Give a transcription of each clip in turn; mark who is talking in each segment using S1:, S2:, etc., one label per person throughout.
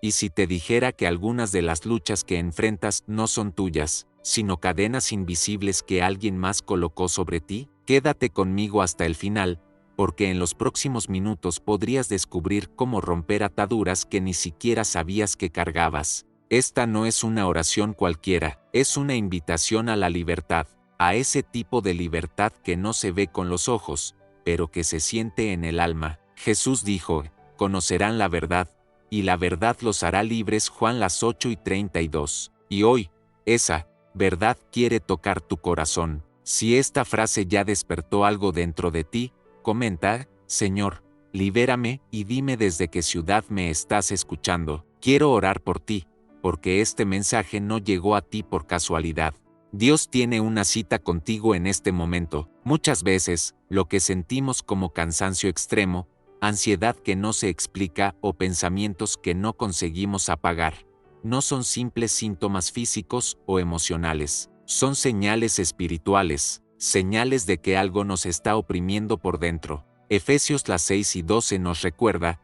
S1: Y si te dijera que algunas de las luchas que enfrentas no son tuyas, sino cadenas invisibles que alguien más colocó sobre ti, quédate conmigo hasta el final, porque en los próximos minutos podrías descubrir cómo romper ataduras que ni siquiera sabías que cargabas. Esta no es una oración cualquiera, es una invitación a la libertad, a ese tipo de libertad que no se ve con los ojos, pero que se siente en el alma. Jesús dijo: conocerán la verdad, y la verdad los hará libres. Juan las 8:32. Y hoy, esa verdad quiere tocar tu corazón. Si esta frase ya despertó algo dentro de ti, comenta: Señor, libérame y dime desde qué ciudad me estás escuchando. Quiero orar por ti, porque este mensaje no llegó a ti por casualidad. Dios tiene una cita contigo en este momento. Muchas veces, lo que sentimos como cansancio extremo, ansiedad que no se explica o pensamientos que no conseguimos apagar, no son simples síntomas físicos o emocionales, son señales espirituales, señales de que algo nos está oprimiendo por dentro. Efesios 6:12 nos recuerda: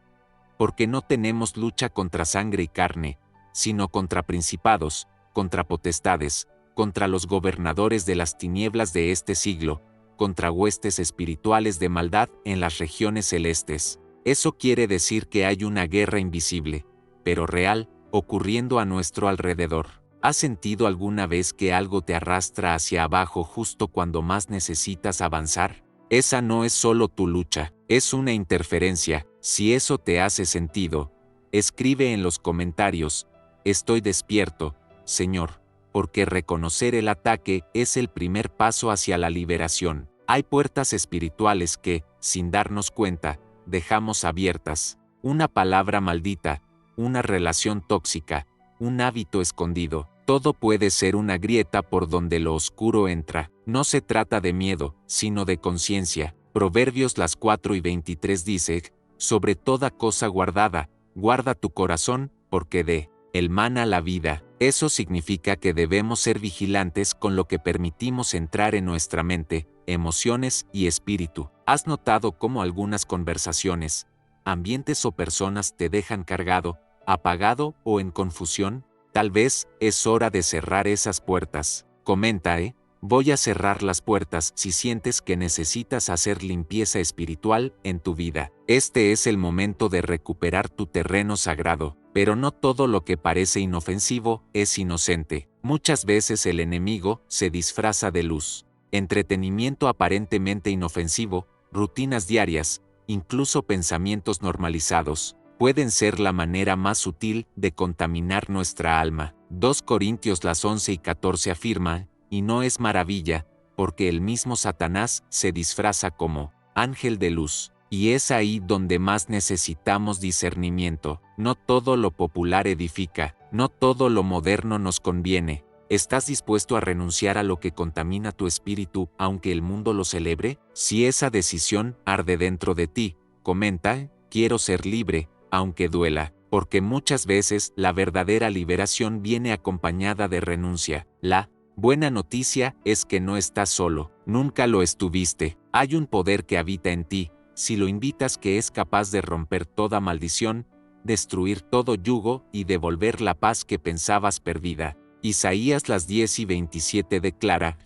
S1: porque no tenemos lucha contra sangre y carne, sino contra principados, contra potestades, contra los gobernadores de las tinieblas de este siglo, contra huestes espirituales de maldad en las regiones celestes. Eso quiere decir que hay una guerra invisible, pero real, ocurriendo a nuestro alrededor. ¿Has sentido alguna vez que algo te arrastra hacia abajo justo cuando más necesitas avanzar? Esa no es solo tu lucha, es una interferencia. Si eso te hace sentido, escribe en los comentarios: estoy despierto, Señor, porque reconocer el ataque es el primer paso hacia la liberación. Hay puertas espirituales que, sin darnos cuenta, dejamos abiertas. Una palabra maldita, una relación tóxica, un hábito escondido. Todo puede ser una grieta por donde lo oscuro entra. No se trata de miedo, sino de conciencia. Proverbios 4:23 dice: sobre toda cosa guardada, guarda tu corazón, porque de él mana la vida. Eso significa que debemos ser vigilantes con lo que permitimos entrar en nuestra mente, emociones y espíritu. ¿Has notado cómo algunas conversaciones, ambientes o personas te dejan cargado, apagado o en confusión? Tal vez es hora de cerrar esas puertas. Comenta: voy a cerrar las puertas si sientes que necesitas hacer limpieza espiritual en tu vida. Este es el momento de recuperar tu terreno sagrado. Pero no todo lo que parece inofensivo es inocente. Muchas veces el enemigo se disfraza de luz. Entretenimiento aparentemente inofensivo, rutinas diarias, incluso pensamientos normalizados, pueden ser la manera más sutil de contaminar nuestra alma. 2 Corintios 11:14 afirma: y no es maravilla, porque el mismo Satanás se disfraza como ángel de luz. Y es ahí donde más necesitamos discernimiento. No todo lo popular edifica, no todo lo moderno nos conviene. ¿Estás dispuesto a renunciar a lo que contamina tu espíritu, aunque el mundo lo celebre? Si esa decisión arde dentro de ti, comenta: quiero ser libre, aunque duela, porque muchas veces la verdadera liberación viene acompañada de renuncia. La buena noticia es que no estás solo, nunca lo estuviste. Hay un poder que habita en ti, si lo invitas, que es capaz de romper toda maldición, destruir todo yugo y devolver la paz que pensabas perdida. Isaías 10:27 declara: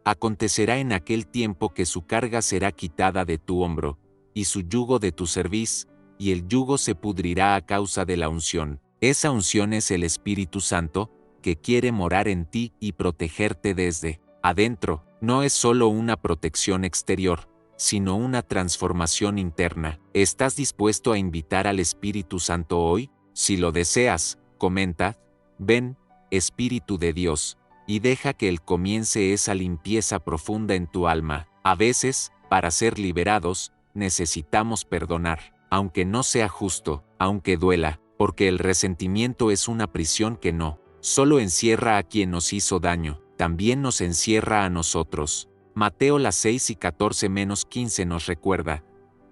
S1: acontecerá en aquel tiempo que su carga será quitada de tu hombro, y su yugo de tu cerviz, y el yugo se pudrirá a causa de la unción. Esa unción es el Espíritu Santo, que quiere morar en ti y protegerte desde adentro. No es solo una protección exterior, sino una transformación interna. ¿Estás dispuesto a invitar al Espíritu Santo hoy? Si lo deseas, comenta: ven, Espíritu de Dios, y deja que Él comience esa limpieza profunda en tu alma. A veces, para ser liberados, necesitamos perdonar, aunque no sea justo, aunque duela, porque el resentimiento es una prisión que no solo encierra a quien nos hizo daño, también nos encierra a nosotros. Mateo 6:14-15 nos recuerda: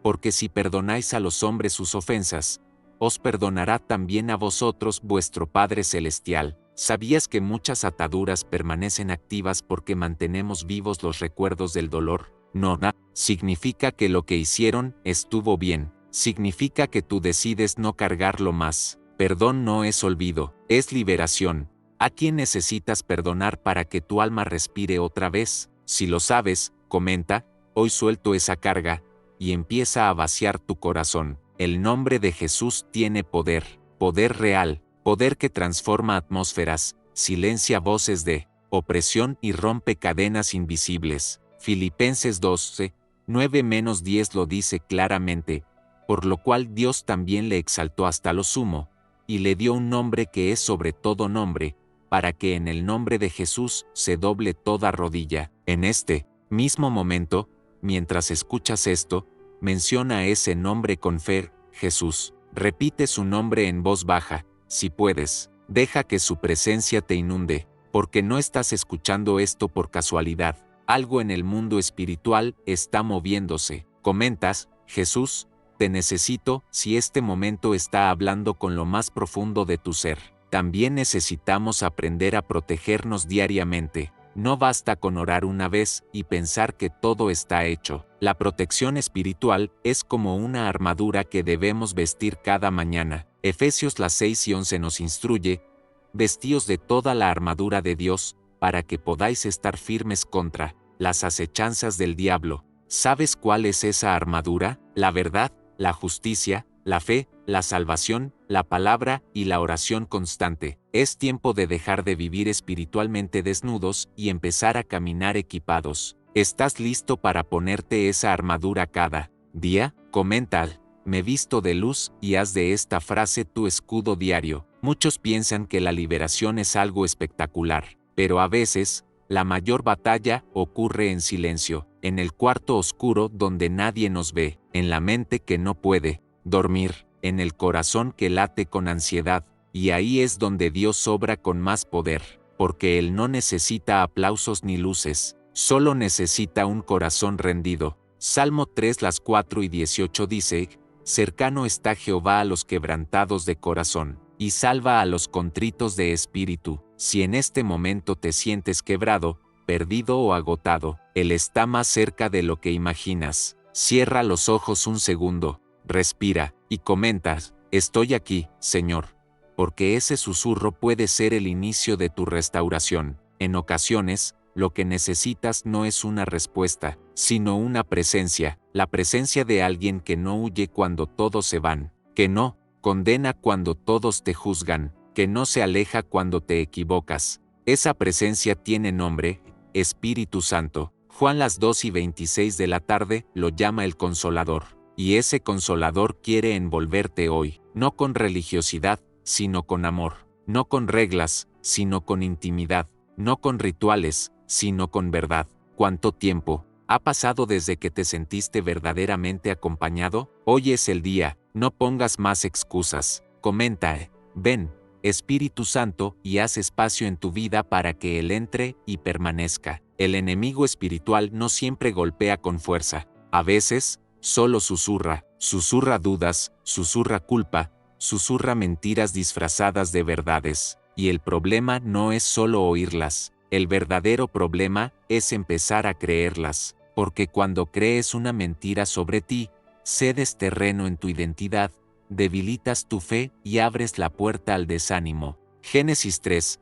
S1: porque si perdonáis a los hombres sus ofensas, os perdonará también a vosotros vuestro Padre Celestial. ¿Sabías que muchas ataduras permanecen activas porque mantenemos vivos los recuerdos del dolor? No significa que lo que hicieron estuvo bien, significa que tú decides no cargarlo más. Perdón no es olvido, es liberación. ¿A quién necesitas perdonar para que tu alma respire otra vez? Si lo sabes, comenta, hoy suelto esa carga, y empieza a vaciar tu corazón. El nombre de Jesús tiene poder, poder real, poder que transforma atmósferas, silencia voces de opresión y rompe cadenas invisibles. Filipenses 12, 9-10 lo dice claramente, por lo cual Dios también le exaltó hasta lo sumo, y le dio un nombre que es sobre todo nombre, para que en el nombre de Jesús se doble toda rodilla. En este mismo momento, mientras escuchas esto, menciona ese nombre con fe, Jesús. Repite su nombre en voz baja, si puedes. Deja que su presencia te inunde, porque no estás escuchando esto por casualidad. Algo en el mundo espiritual está moviéndose. Comentas, Jesús, te necesito. Si este momento está hablando con lo más profundo de tu ser. También necesitamos aprender a protegernos diariamente. No basta con orar una vez y pensar que todo está hecho. La protección espiritual es como una armadura que debemos vestir cada mañana. Efesios 6:11 nos instruye, vestíos de toda la armadura de Dios, para que podáis estar firmes contra las acechanzas del diablo. ¿Sabes cuál es esa armadura? La verdad, la justicia, la fe, la salvación, la palabra y la oración constante. Es tiempo de dejar de vivir espiritualmente desnudos y empezar a caminar equipados. ¿Estás listo para ponerte esa armadura cada día? Comenta, me visto de luz, y haz de esta frase tu escudo diario. Muchos piensan que la liberación es algo espectacular, pero a veces, la mayor batalla ocurre en silencio, en el cuarto oscuro donde nadie nos ve, en la mente que no puede dormir, en el corazón que late con ansiedad, y ahí es donde Dios obra con más poder, porque Él no necesita aplausos ni luces, solo necesita un corazón rendido. Salmo 3:4-18 dice, cercano está Jehová a los quebrantados de corazón, y salva a los contritos de espíritu. Si en este momento te sientes quebrado, perdido o agotado, Él está más cerca de lo que imaginas. Cierra los ojos un segundo, respira, y comentas, estoy aquí, Señor, porque ese susurro puede ser el inicio de tu restauración. En ocasiones, lo que necesitas no es una respuesta, sino una presencia, la presencia de alguien que no huye cuando todos se van, que no condena cuando todos te juzgan, que no se aleja cuando te equivocas. Esa presencia tiene nombre, Espíritu Santo. Juan 2:26 de la tarde lo llama el Consolador. Y ese Consolador quiere envolverte hoy, no con religiosidad, sino con amor, no con reglas, sino con intimidad, no con rituales, sino con verdad. ¿Cuánto tiempo ha pasado desde que te sentiste verdaderamente acompañado? Hoy es el día, no pongas más excusas. Comenta, ven, Espíritu Santo, y haz espacio en tu vida para que Él entre y permanezca. El enemigo espiritual no siempre golpea con fuerza. A veces, solo susurra, susurra dudas, susurra culpa, susurra mentiras disfrazadas de verdades. Y el problema no es solo oírlas. El verdadero problema es empezar a creerlas. Porque cuando crees una mentira sobre ti, cedes terreno en tu identidad, debilitas tu fe y abres la puerta al desánimo. Génesis 3,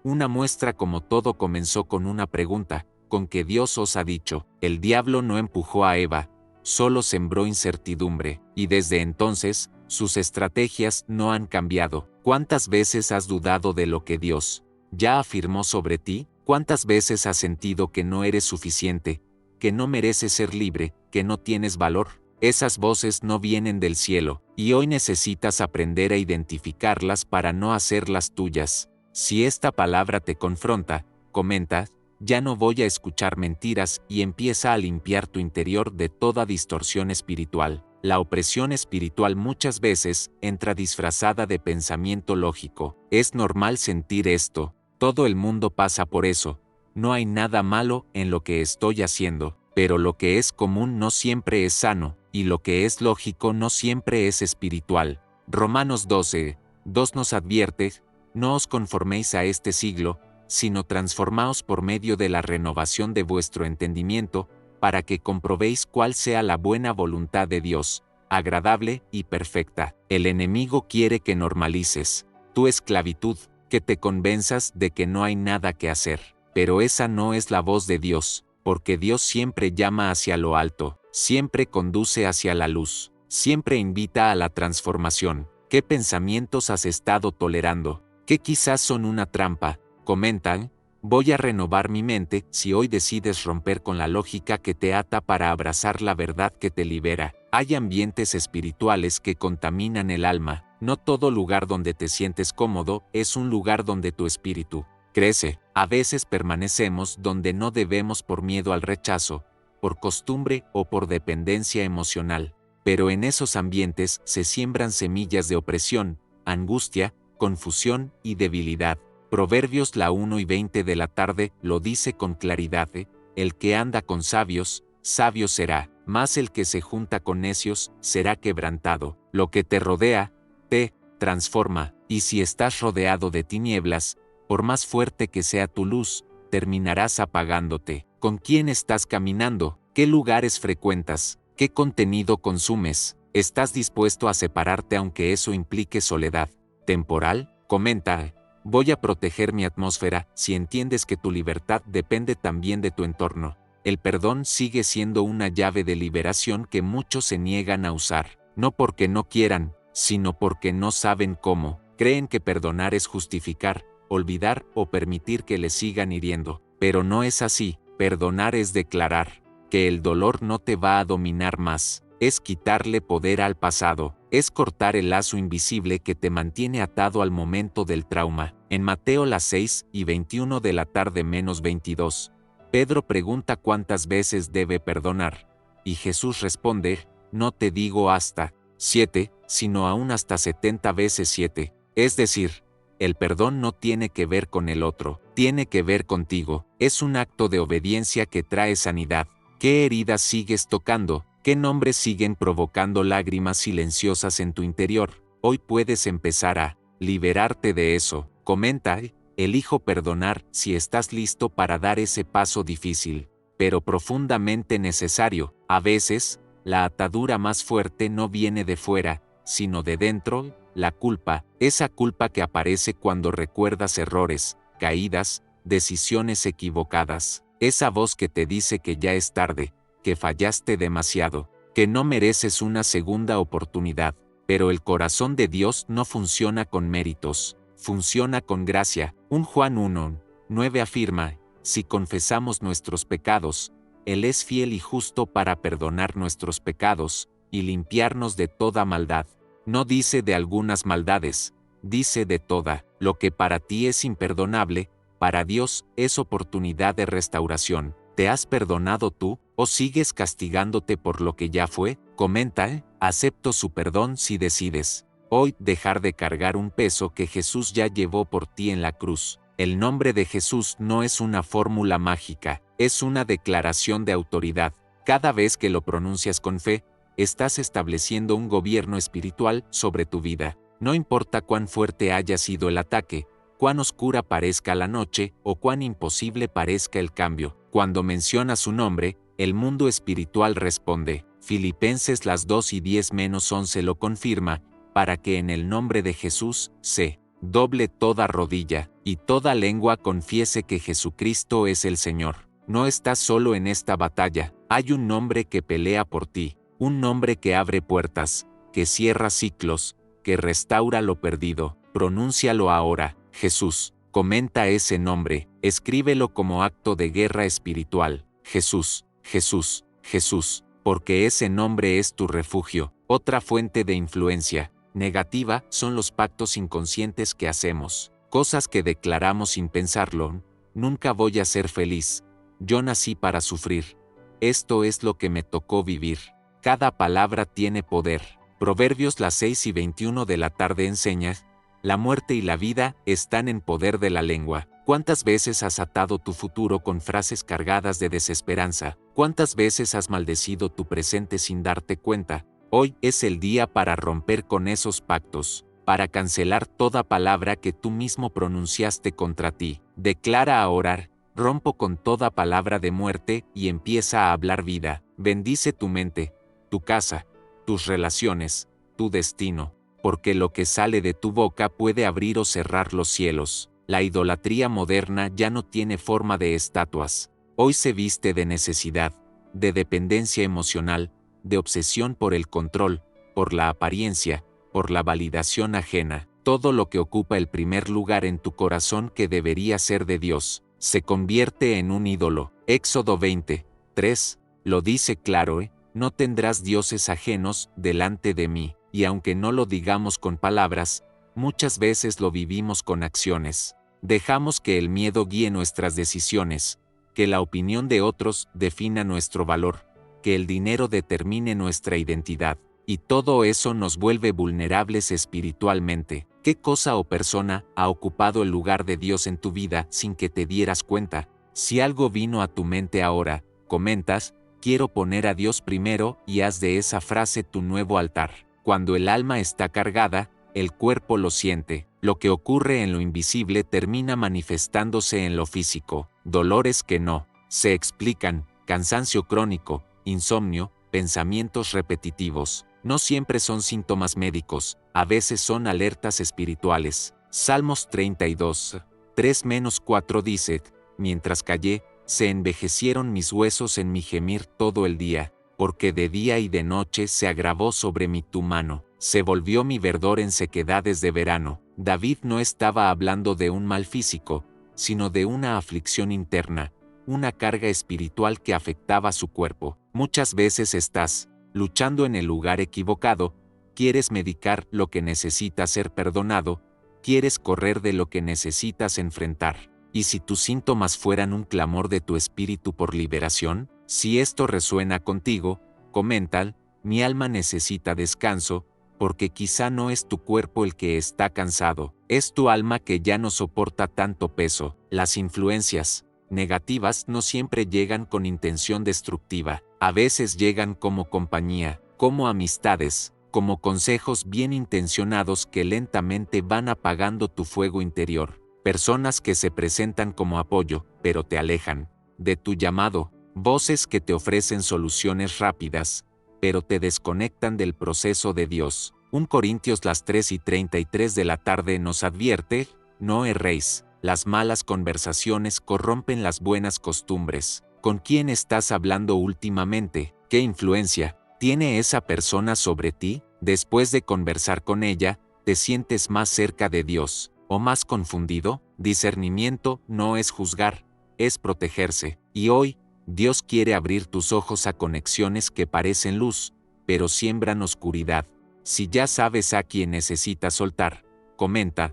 S1: una muestra como todo comenzó con una pregunta, con que Dios os ha dicho. El diablo no empujó a Eva, solo sembró incertidumbre, y desde entonces, sus estrategias no han cambiado. ¿Cuántas veces has dudado de lo que Dios ya afirmó sobre ti? ¿Cuántas veces has sentido que no eres suficiente, que no mereces ser libre, que no tienes valor? Esas voces no vienen del cielo, y hoy necesitas aprender a identificarlas para no hacerlas tuyas. Si esta palabra te confronta, comenta, ya no voy a escuchar mentiras, y empieza a limpiar tu interior de toda distorsión espiritual. La opresión espiritual muchas veces entra disfrazada de pensamiento lógico. Es normal sentir esto, todo el mundo pasa por eso, no hay nada malo en lo que estoy haciendo, pero lo que es común no siempre es sano, y lo que es lógico no siempre es espiritual. Romanos 12:2 nos advierte, no os conforméis a este siglo, sino transformaos por medio de la renovación de vuestro entendimiento, para que comprobéis cuál sea la buena voluntad de Dios, agradable y perfecta. El enemigo quiere que normalices tu esclavitud, que te convenzas de que no hay nada que hacer. Pero esa no es la voz de Dios, porque Dios siempre llama hacia lo alto, siempre conduce hacia la luz, siempre invita a la transformación. ¿Qué pensamientos has estado tolerando? Que quizás son una trampa. Comentan: voy a renovar mi mente. Si hoy decides romper con la lógica que te ata para abrazar la verdad que te libera. Hay ambientes espirituales que contaminan el alma. No todo lugar donde te sientes cómodo es un lugar donde tu espíritu crece. A veces permanecemos donde no debemos por miedo al rechazo, por costumbre o por dependencia emocional. Pero en esos ambientes se siembran semillas de opresión, angustia, confusión y debilidad. Proverbios la 1:20 de la tarde lo dice con claridad: el que anda con sabios, sabio será, mas el que se junta con necios será quebrantado. Lo que te rodea, te transforma, y si estás rodeado de tinieblas, por más fuerte que sea tu luz, terminarás apagándote. ¿Con quién estás caminando? ¿Qué lugares frecuentas? ¿Qué contenido consumes? ¿Estás dispuesto a separarte aunque eso implique soledad temporal? Comenta: voy a proteger mi atmósfera. Si entiendes que tu libertad depende también de tu entorno. El perdón sigue siendo una llave de liberación que muchos se niegan a usar, no porque no quieran, sino porque no saben cómo. Creen que perdonar es justificar, olvidar o permitir que les sigan hiriendo. Pero no es así. Perdonar es declarar que el dolor no te va a dominar más. Es quitarle poder al pasado. Es cortar el lazo invisible que te mantiene atado al momento del trauma. En Mateo las 6:21 de la tarde menos 22, Pedro pregunta cuántas veces debe perdonar. Y Jesús responde: no te digo hasta 7, sino aún hasta 70 veces 7. Es decir, el perdón no tiene que ver con el otro, tiene que ver contigo. Es un acto de obediencia que trae sanidad. ¿Qué heridas sigues tocando? ¿Qué nombres siguen provocando lágrimas silenciosas en tu interior? Hoy puedes empezar a liberarte de eso. Comenta: elijo perdonar. Si estás listo para dar ese paso difícil, pero profundamente necesario. A veces, la atadura más fuerte no viene de fuera, sino de dentro. La culpa, esa culpa que aparece cuando recuerdas errores, caídas, decisiones equivocadas. Esa voz que te dice que ya es tarde, que fallaste demasiado, que no mereces una segunda oportunidad. Pero el corazón de Dios no funciona con méritos, funciona con gracia. 1 Juan 1:9 afirma: si confesamos nuestros pecados, Él es fiel y justo para perdonar nuestros pecados y limpiarnos de toda maldad. No dice de algunas maldades, dice de toda. Lo que para ti es imperdonable, para Dios es oportunidad de restauración. ¿Te has perdonado tú, o sigues castigándote por lo que ya fue? Comenta: acepto su perdón si decides hoy dejar de cargar un peso que Jesús ya llevó por ti en la cruz. El nombre de Jesús no es una fórmula mágica, es una declaración de autoridad. Cada vez que lo pronuncias con fe, estás estableciendo un gobierno espiritual sobre tu vida. No importa cuán fuerte haya sido el ataque, cuán oscura parezca la noche o cuán imposible parezca el cambio. Cuando mencionas su nombre, el mundo espiritual responde. Filipenses las 2:10-11 lo confirma: para que en el nombre de Jesús se doble toda rodilla y toda lengua confiese que Jesucristo es el Señor. No estás solo en esta batalla. Hay un nombre que pelea por ti. Un nombre que abre puertas, que cierra ciclos, que restaura lo perdido. Pronúncialo ahora: Jesús. Comenta ese nombre, escríbelo como acto de guerra espiritual. Jesús, Jesús, Jesús, porque ese nombre es tu refugio. Otra fuente de influencia negativa son los pactos inconscientes que hacemos, cosas que declaramos sin pensarlo. Nunca voy a ser feliz. Yo nací para sufrir. Esto es lo que me tocó vivir. Cada palabra tiene poder. Proverbios las 6:21 de la tarde enseña: la muerte y la vida están en poder de la lengua. ¿Cuántas veces has atado tu futuro con frases cargadas de desesperanza? ¿Cuántas veces has maldecido tu presente sin darte cuenta? Hoy es el día para romper con esos pactos, para cancelar toda palabra que tú mismo pronunciaste contra ti. Declara a orar: rompo con toda palabra de muerte y empieza a hablar vida. Bendice tu mente, tu casa, tus relaciones, tu destino, porque lo que sale de tu boca puede abrir o cerrar los cielos. La idolatría moderna ya no tiene forma de estatuas. Hoy se viste de necesidad, de dependencia emocional, de obsesión por el control, por la apariencia, por la validación ajena. Todo lo que ocupa el primer lugar en tu corazón que debería ser de Dios, se convierte en un ídolo. Éxodo 20:3 lo dice claro, no tendrás dioses ajenos delante de mí, y aunque no lo digamos con palabras, muchas veces lo vivimos con acciones. Dejamos que el miedo guíe nuestras decisiones, que la opinión de otros defina nuestro valor, que el dinero determine nuestra identidad, y todo eso nos vuelve vulnerables espiritualmente. ¿Qué cosa o persona ha ocupado el lugar de Dios en tu vida sin que te dieras cuenta? Si algo vino a tu mente ahora, comentas, quiero poner a Dios primero y haz de esa frase tu nuevo altar. Cuando el alma está cargada, el cuerpo lo siente. Lo que ocurre en lo invisible termina manifestándose en lo físico. Dolores que no se explican, cansancio crónico, insomnio, pensamientos repetitivos. No siempre son síntomas médicos, a veces son alertas espirituales. Salmos 32:3-4 dice, mientras callé, se envejecieron mis huesos en mi gemir todo el día, porque de día y de noche se agravó sobre mí tu mano, se volvió mi verdor en sequedades de verano. David no estaba hablando de un mal físico, sino de una aflicción interna, una carga espiritual que afectaba su cuerpo. Muchas veces estás luchando en el lugar equivocado, quieres medicar lo que necesita ser perdonado, quieres correr de lo que necesitas enfrentar. ¿Y si tus síntomas fueran un clamor de tu espíritu por liberación? Si esto resuena contigo, comenta, mi alma necesita descanso, porque quizá no es tu cuerpo el que está cansado, es tu alma que ya no soporta tanto peso. Las influencias negativas no siempre llegan con intención destructiva, a veces llegan como compañía, como amistades, como consejos bien intencionados que lentamente van apagando tu fuego interior. Personas que se presentan como apoyo, pero te alejan de tu llamado, voces que te ofrecen soluciones rápidas, pero te desconectan del proceso de Dios. 1 Corintios las 3:33 de la tarde nos advierte, no erréis, las malas conversaciones corrompen las buenas costumbres. ¿Con quién estás hablando últimamente? ¿Qué influencia tiene esa persona sobre ti? Después de conversar con ella, ¿te sientes más cerca de Dios o más confundido? Discernimiento no es juzgar, es protegerse. Y hoy, Dios quiere abrir tus ojos a conexiones que parecen luz, pero siembran oscuridad. Si ya sabes a quién necesitas soltar, comenta,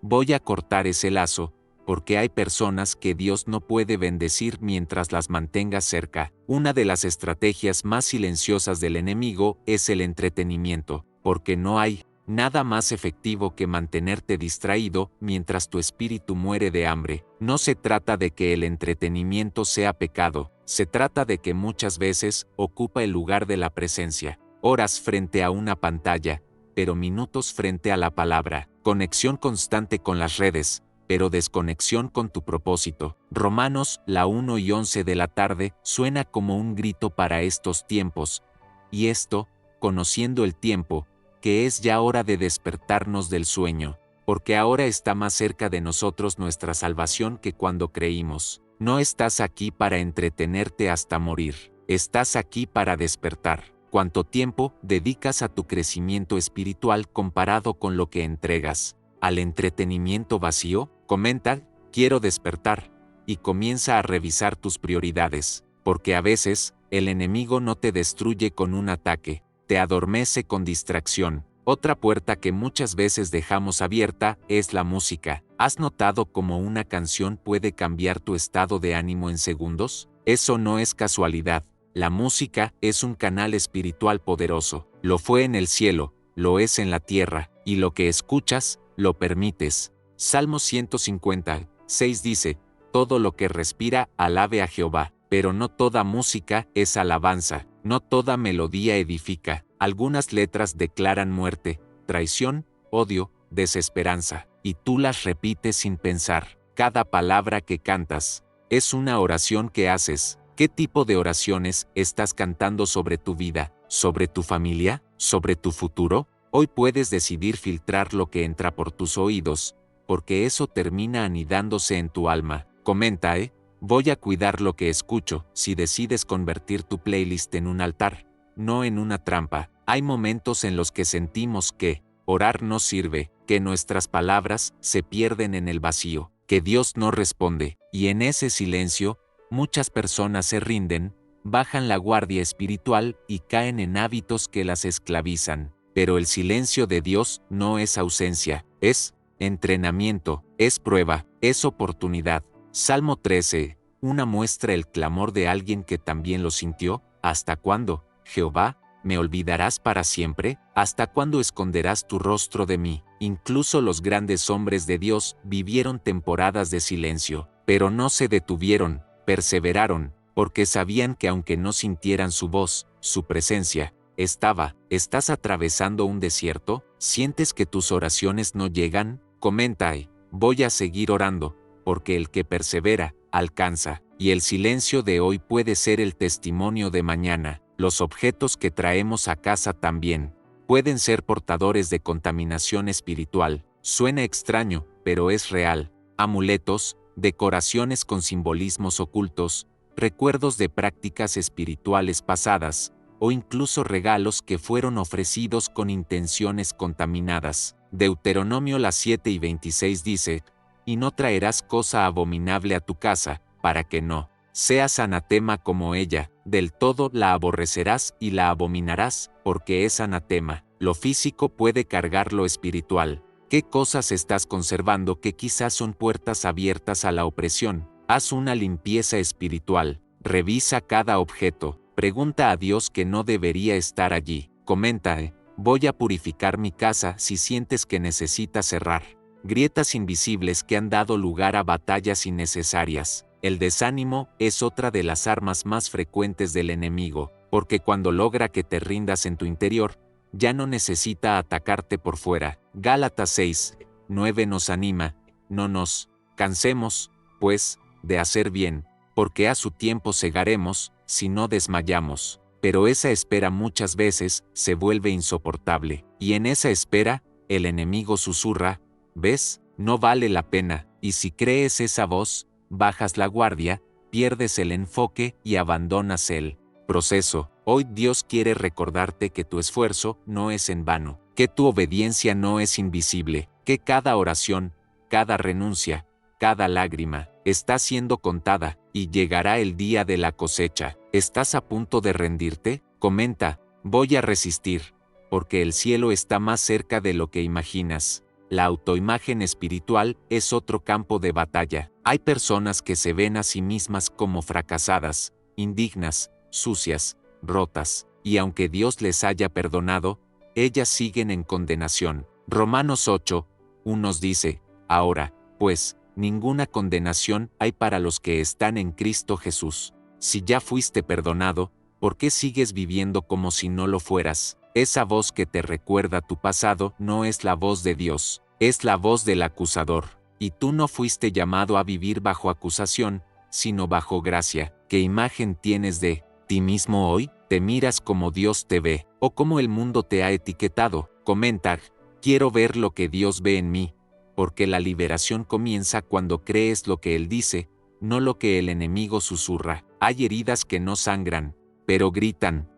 S1: voy a cortar ese lazo, porque hay personas que Dios no puede bendecir mientras las mantengas cerca. Una de las estrategias más silenciosas del enemigo es el entretenimiento, porque no hay nada más efectivo que mantenerte distraído mientras tu espíritu muere de hambre. No se trata de que el entretenimiento sea pecado, se trata de que muchas veces ocupa el lugar de la presencia. Horas frente a una pantalla, pero minutos frente a la palabra. Conexión constante con las redes, pero desconexión con tu propósito. Romanos, la 1:11 de la tarde, suena como un grito para estos tiempos. Y esto, conociendo el tiempo, que es ya hora de despertarnos del sueño, porque ahora está más cerca de nosotros nuestra salvación que cuando creímos. No estás aquí para entretenerte hasta morir, estás aquí para despertar. ¿Cuánto tiempo dedicas a tu crecimiento espiritual comparado con lo que entregas al entretenimiento vacío? Comenta, quiero despertar, y comienza a revisar tus prioridades, porque a veces, el enemigo no te destruye con un ataque, te adormece con distracción. Otra puerta que muchas veces dejamos abierta es la música. ¿Has notado cómo una canción puede cambiar tu estado de ánimo en segundos? Eso no es casualidad. La música es un canal espiritual poderoso. Lo fue en el cielo, lo es en la tierra, y lo que escuchas, lo permites. Salmo 150:6 dice, todo lo que respira, alabe a Jehová. Pero no toda música es alabanza, no toda melodía edifica. Algunas letras declaran muerte, traición, odio, desesperanza, y tú las repites sin pensar. Cada palabra que cantas es una oración que haces. ¿Qué tipo de oraciones estás cantando sobre tu vida, sobre tu familia, sobre tu futuro? Hoy puedes decidir filtrar lo que entra por tus oídos, porque eso termina anidándose en tu alma. Comenta, voy a cuidar lo que escucho. Si decides convertir tu playlist en un altar, no en una trampa. Hay momentos en los que sentimos que orar no sirve, que nuestras palabras se pierden en el vacío, que Dios no responde, y en ese silencio, muchas personas se rinden, bajan la guardia espiritual y caen en hábitos que las esclavizan. Pero el silencio de Dios no es ausencia, es entrenamiento, es prueba, es oportunidad. Salmo 13, una muestra el clamor de alguien que también lo sintió. ¿Hasta cuándo, Jehová, me olvidarás para siempre? ¿Hasta cuándo esconderás tu rostro de mí? Incluso los grandes hombres de Dios vivieron temporadas de silencio, pero no se detuvieron, perseveraron, porque sabían que aunque no sintieran su voz, su presencia, ¿estás atravesando un desierto? ¿Sientes que tus oraciones no llegan? Comenta, voy a seguir orando, porque el que persevera, alcanza, y el silencio de hoy puede ser el testimonio de mañana. Los objetos que traemos a casa también pueden ser portadores de contaminación espiritual. Suena extraño, pero es real. Amuletos, decoraciones con simbolismos ocultos, recuerdos de prácticas espirituales pasadas, o incluso regalos que fueron ofrecidos con intenciones contaminadas. Deuteronomio 7:26 dice, y no traerás cosa abominable a tu casa, para que no seas anatema como ella, del todo la aborrecerás y la abominarás, porque es anatema. Lo físico puede cargar lo espiritual. ¿Qué cosas estás conservando que quizás son puertas abiertas a la opresión? Haz una limpieza espiritual, revisa cada objeto, pregunta a Dios que no debería estar allí. Comenta, voy a purificar mi casa si sientes que necesitas cerrar grietas invisibles que han dado lugar a batallas innecesarias. El desánimo es otra de las armas más frecuentes del enemigo, porque cuando logra que te rindas en tu interior, ya no necesita atacarte por fuera. Gálatas 6:9 nos anima, no nos cansemos, pues, de hacer bien, porque a su tiempo segaremos, si no desmayamos. Pero esa espera muchas veces se vuelve insoportable, y en esa espera, el enemigo susurra, ¿ves? No vale la pena, y si crees esa voz, bajas la guardia, pierdes el enfoque y abandonas el proceso. Hoy Dios quiere recordarte que tu esfuerzo no es en vano, que tu obediencia no es invisible, que cada oración, cada renuncia, cada lágrima, está siendo contada, y llegará el día de la cosecha. ¿Estás a punto de rendirte? Comenta, voy a resistir, porque el cielo está más cerca de lo que imaginas. La autoimagen espiritual es otro campo de batalla. Hay personas que se ven a sí mismas como fracasadas, indignas, sucias, rotas, y aunque Dios les haya perdonado, ellas siguen en condenación. Romanos 8:1 nos dice, ahora, pues, ninguna condenación hay para los que están en Cristo Jesús. Si ya fuiste perdonado, ¿por qué sigues viviendo como si no lo fueras? Esa voz que te recuerda tu pasado no es la voz de Dios, es la voz del acusador. Y tú no fuiste llamado a vivir bajo acusación, sino bajo gracia. ¿Qué imagen tienes de ti mismo hoy? ¿Te miras como Dios te ve, o como el mundo te ha etiquetado? Comenta, quiero ver lo que Dios ve en mí, porque la liberación comienza cuando crees lo que Él dice, no lo que el enemigo susurra. Hay heridas que no sangran, pero gritan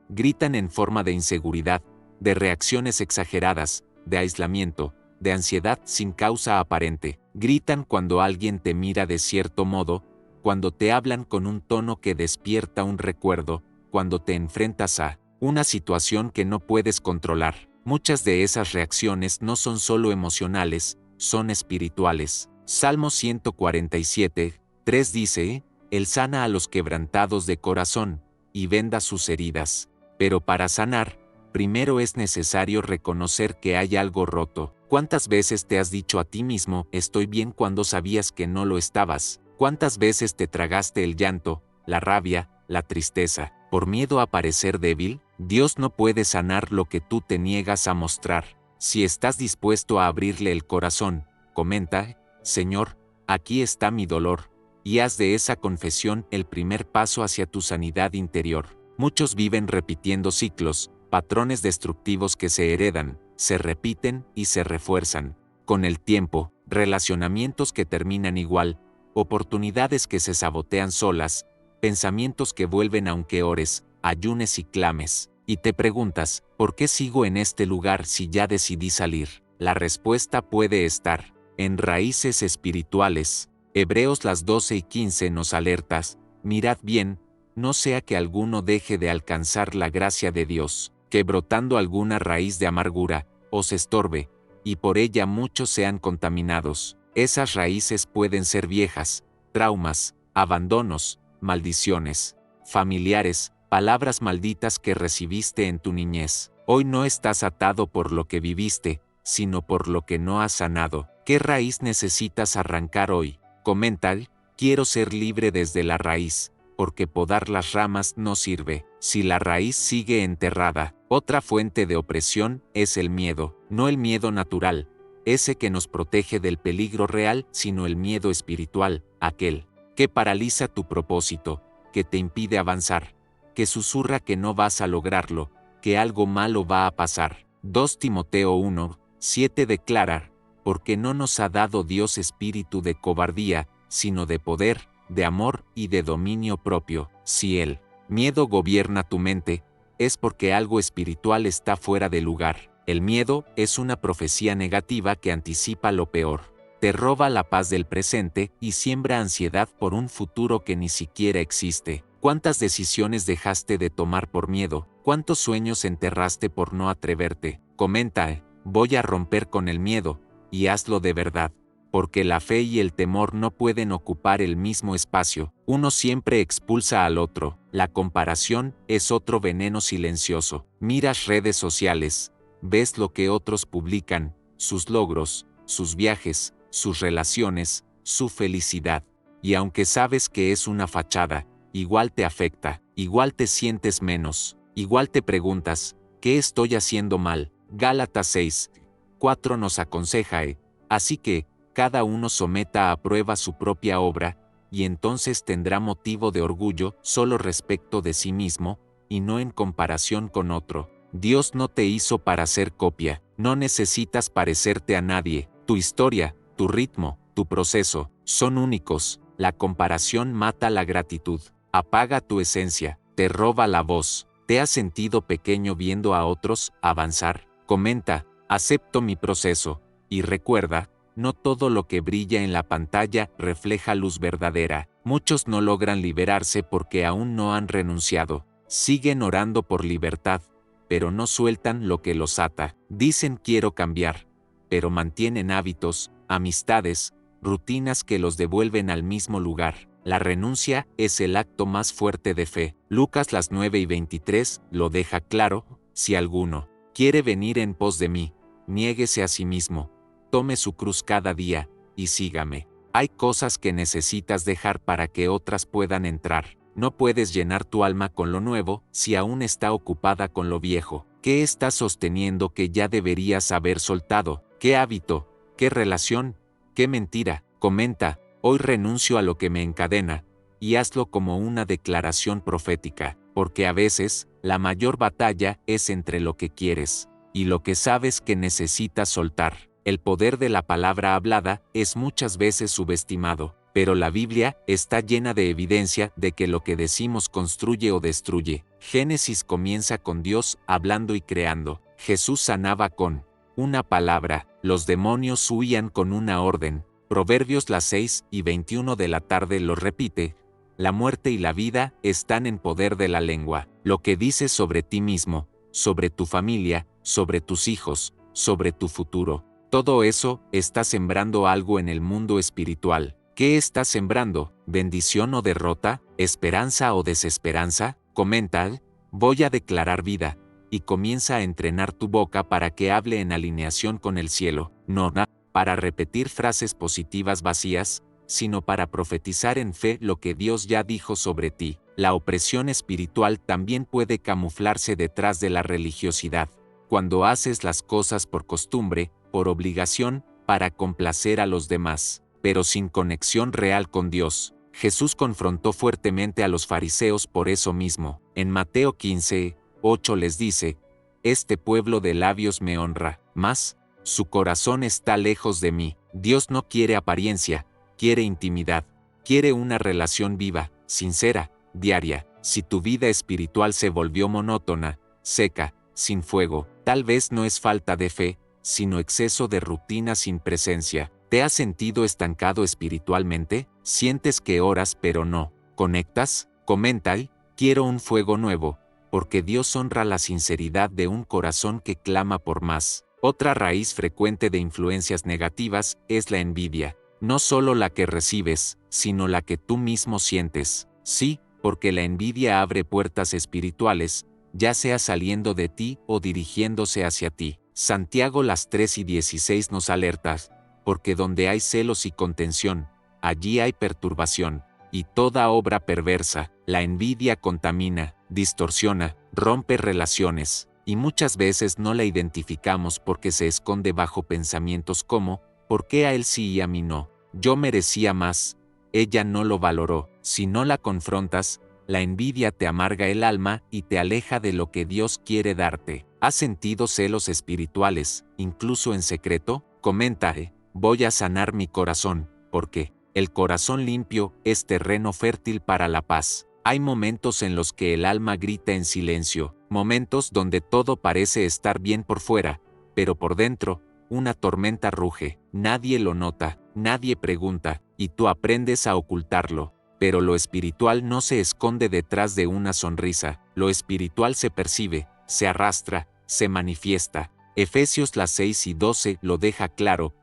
S1: en forma de inseguridad, de reacciones exageradas, de aislamiento, de ansiedad sin causa aparente. Gritan cuando alguien te mira de cierto modo, cuando te hablan con un tono que despierta un recuerdo, cuando te enfrentas a una situación que no puedes controlar. Muchas de esas reacciones no son solo emocionales, son espirituales. Salmo 147:3 dice, Él sana a los quebrantados de corazón, y venda sus heridas. Pero para sanar, primero es necesario reconocer que hay algo roto. ¿Cuántas veces te has dicho a ti mismo, estoy bien cuando sabías que no lo estabas? ¿Cuántas veces te tragaste el llanto, la rabia, la tristeza, por miedo a parecer débil? Dios no puede sanar lo que tú te niegas a mostrar. Si estás dispuesto a abrirle el corazón, comenta, Señor, aquí está mi dolor, y haz de esa confesión el primer paso hacia tu sanidad interior. Muchos viven repitiendo ciclos, patrones destructivos que se heredan, se repiten y se refuerzan. Con el tiempo, relacionamientos que terminan igual, oportunidades que se sabotean solas, pensamientos que vuelven aunque ores, ayunes y clames. Y te preguntas, ¿por qué sigo en este lugar si ya decidí salir? La respuesta puede estar en raíces espirituales. Hebreos las 12 y 15 nos alertas, mirad bien, no sea que alguno deje de alcanzar la gracia de Dios, que brotando alguna raíz de amargura, os estorbe, y por ella muchos sean contaminados. Esas raíces pueden ser viejas, traumas, abandonos, maldiciones, familiares, palabras malditas que recibiste en tu niñez. Hoy no estás atado por lo que viviste, sino por lo que no has sanado. ¿Qué raíz necesitas arrancar hoy? Comenta, quiero ser libre desde la raíz, porque podar las ramas no sirve. Si la raíz sigue enterrada, otra fuente de opresión es el miedo, no el miedo natural, ese que nos protege del peligro real, sino el miedo espiritual, aquel que paraliza tu propósito, que te impide avanzar, que susurra que no vas a lograrlo, que algo malo va a pasar. 2 Timoteo 1:7 declara, porque no nos ha dado Dios espíritu de cobardía, sino de poder, de amor y de dominio propio. Si el miedo gobierna tu mente, es porque algo espiritual está fuera de lugar. El miedo es una profecía negativa que anticipa lo peor. Te roba la paz del presente y siembra ansiedad por un futuro que ni siquiera existe. ¿Cuántas decisiones dejaste de tomar por miedo? ¿Cuántos sueños enterraste por no atreverte? Comenta, voy a romper con el miedo, y hazlo de verdad. Porque la fe y el temor no pueden ocupar el mismo espacio, uno siempre expulsa al otro. La comparación es otro veneno silencioso. Miras redes sociales, ves lo que otros publican, sus logros, sus viajes, sus relaciones, su felicidad. Y aunque sabes que es una fachada, igual te afecta, igual te sientes menos, igual te preguntas, ¿qué estoy haciendo mal? Gálatas 6:4 nos aconseja, así que, cada uno someta a prueba su propia obra, y entonces tendrá motivo de orgullo solo respecto de sí mismo, y no en comparación con otro. Dios no te hizo para ser copia, no necesitas parecerte a nadie. Tu historia, tu ritmo, tu proceso, son únicos. La comparación mata la gratitud, apaga tu esencia, te roba la voz. ¿Te has sentido pequeño viendo a otros avanzar? Comenta, acepto mi proceso, y recuerda, no todo lo que brilla en la pantalla refleja luz verdadera. Muchos no logran liberarse porque aún no han renunciado. Siguen orando por libertad, pero no sueltan lo que los ata. Dicen quiero cambiar, pero mantienen hábitos, amistades, rutinas que los devuelven al mismo lugar. La renuncia es el acto más fuerte de fe. Lucas las 9:23 lo deja claro, si alguno quiere venir en pos de mí, niéguese a sí mismo, tome su cruz cada día, y sígame. Hay cosas que necesitas dejar para que otras puedan entrar. No puedes llenar tu alma con lo nuevo si aún está ocupada con lo viejo. ¿Qué estás sosteniendo que ya deberías haber soltado? ¿Qué hábito? ¿Qué relación? ¿Qué mentira? Comenta, hoy renuncio a lo que me encadena, y hazlo como una declaración profética, porque a veces, la mayor batalla es entre lo que quieres y lo que sabes que necesitas soltar. El poder de la palabra hablada es muchas veces subestimado, pero la Biblia está llena de evidencia de que lo que decimos construye o destruye. Génesis comienza con Dios hablando y creando. Jesús sanaba con una palabra, los demonios huían con una orden. Proverbios las 6:21 de la tarde lo repite. La muerte y la vida están en poder de la lengua. Lo que dices sobre ti mismo, sobre tu familia, sobre tus hijos, sobre tu futuro. Todo eso está sembrando algo en el mundo espiritual. ¿Qué estás sembrando? ¿Bendición o derrota? ¿Esperanza o desesperanza? Comenta, voy a declarar vida, y comienza a entrenar tu boca para que hable en alineación con el cielo. No para repetir frases positivas vacías, sino para profetizar en fe lo que Dios ya dijo sobre ti. La opresión espiritual también puede camuflarse detrás de la religiosidad. Cuando haces las cosas por costumbre, por obligación, para complacer a los demás, pero sin conexión real con Dios. Jesús confrontó fuertemente a los fariseos por eso mismo. En Mateo 15:8 les dice, este pueblo de labios me honra, mas su corazón está lejos de mí. Dios no quiere apariencia, quiere intimidad, quiere una relación viva, sincera, diaria. Si tu vida espiritual se volvió monótona, seca, sin fuego, tal vez no es falta de fe, sino exceso de rutina sin presencia. ¿Te has sentido estancado espiritualmente? ¿Sientes que oras pero no conectas? Comenta: quiero un fuego nuevo, porque Dios honra la sinceridad de un corazón que clama por más. Otra raíz frecuente de influencias negativas es la envidia, no solo la que recibes, sino la que tú mismo sientes. Sí, porque la envidia abre puertas espirituales, ya sea saliendo de ti o dirigiéndose hacia ti. Santiago las 3:16 nos alerta: porque donde hay celos y contención, allí hay perturbación, y toda obra perversa. La envidia contamina, distorsiona, rompe relaciones, y muchas veces no la identificamos porque se esconde bajo pensamientos como: ¿por qué a él sí y a mí no? Yo merecía más. Ella no lo valoró. Si no la confrontas, la envidia te amarga el alma y te aleja de lo que Dios quiere darte. ¿Has sentido celos espirituales, incluso en secreto? Comenta: voy a sanar mi corazón, porque el corazón limpio es terreno fértil para la paz. Hay momentos en los que el alma grita en silencio, momentos donde todo parece estar bien por fuera, pero por dentro, una tormenta ruge. Nadie lo nota, nadie pregunta, y tú aprendes a ocultarlo. Pero lo espiritual no se esconde detrás de una sonrisa, lo espiritual se percibe, se arrastra, se manifiesta. Efesios las 6:12 lo deja claro: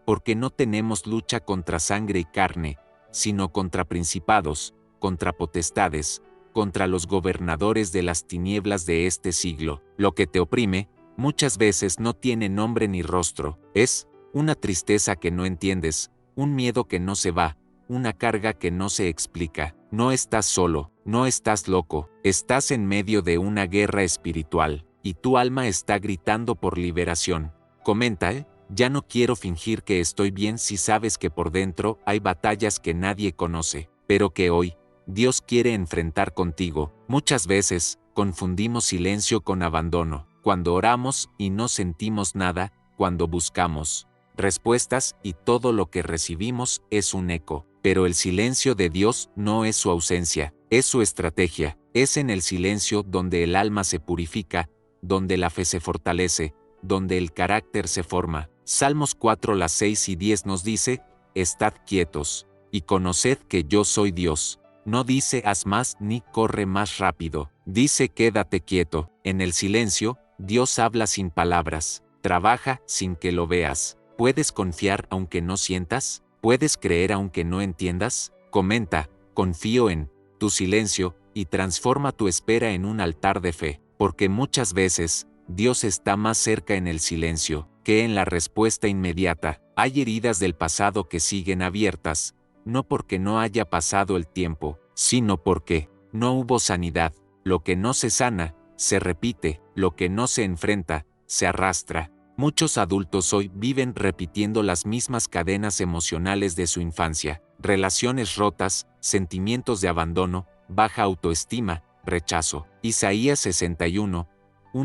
S1: porque no tenemos lucha contra sangre y carne, sino contra principados, contra potestades, contra los gobernadores de las tinieblas de este siglo. Lo que te oprime, muchas veces no tiene nombre ni rostro. Es una tristeza que no entiendes, un miedo que no se va, una carga que no se explica. No estás solo, no estás loco, estás en medio de una guerra espiritual, y tu alma está gritando por liberación. Comenta: ya no quiero fingir que estoy bien si sabes que por dentro hay batallas que nadie conoce, pero que hoy Dios quiere enfrentar contigo. Muchas veces confundimos silencio con abandono, cuando oramos y no sentimos nada, cuando buscamos respuestas y todo lo que recibimos es un eco. Pero el silencio de Dios no es su ausencia, es su estrategia. Es en el silencio donde el alma se purifica, donde la fe se fortalece, donde el carácter se forma. Salmos 4 las 6:10 nos dice: estad quietos, y conoced que yo soy Dios. No dice haz más ni corre más rápido, dice quédate quieto. En el silencio, Dios habla sin palabras, trabaja sin que lo veas. ¿Puedes confiar aunque no sientas? ¿Puedes creer aunque no entiendas? Comenta: confío en tu silencio, y transforma tu espera en un altar de fe, porque muchas veces Dios está más cerca en el silencio que en la respuesta inmediata. Hay heridas del pasado que siguen abiertas, no porque no haya pasado el tiempo, sino porque no hubo sanidad. Lo que no se sana, se repite; lo que no se enfrenta, se arrastra. Muchos adultos hoy viven repitiendo las mismas cadenas emocionales de su infancia: relaciones rotas, sentimientos de abandono, baja autoestima, rechazo. Isaías 61:1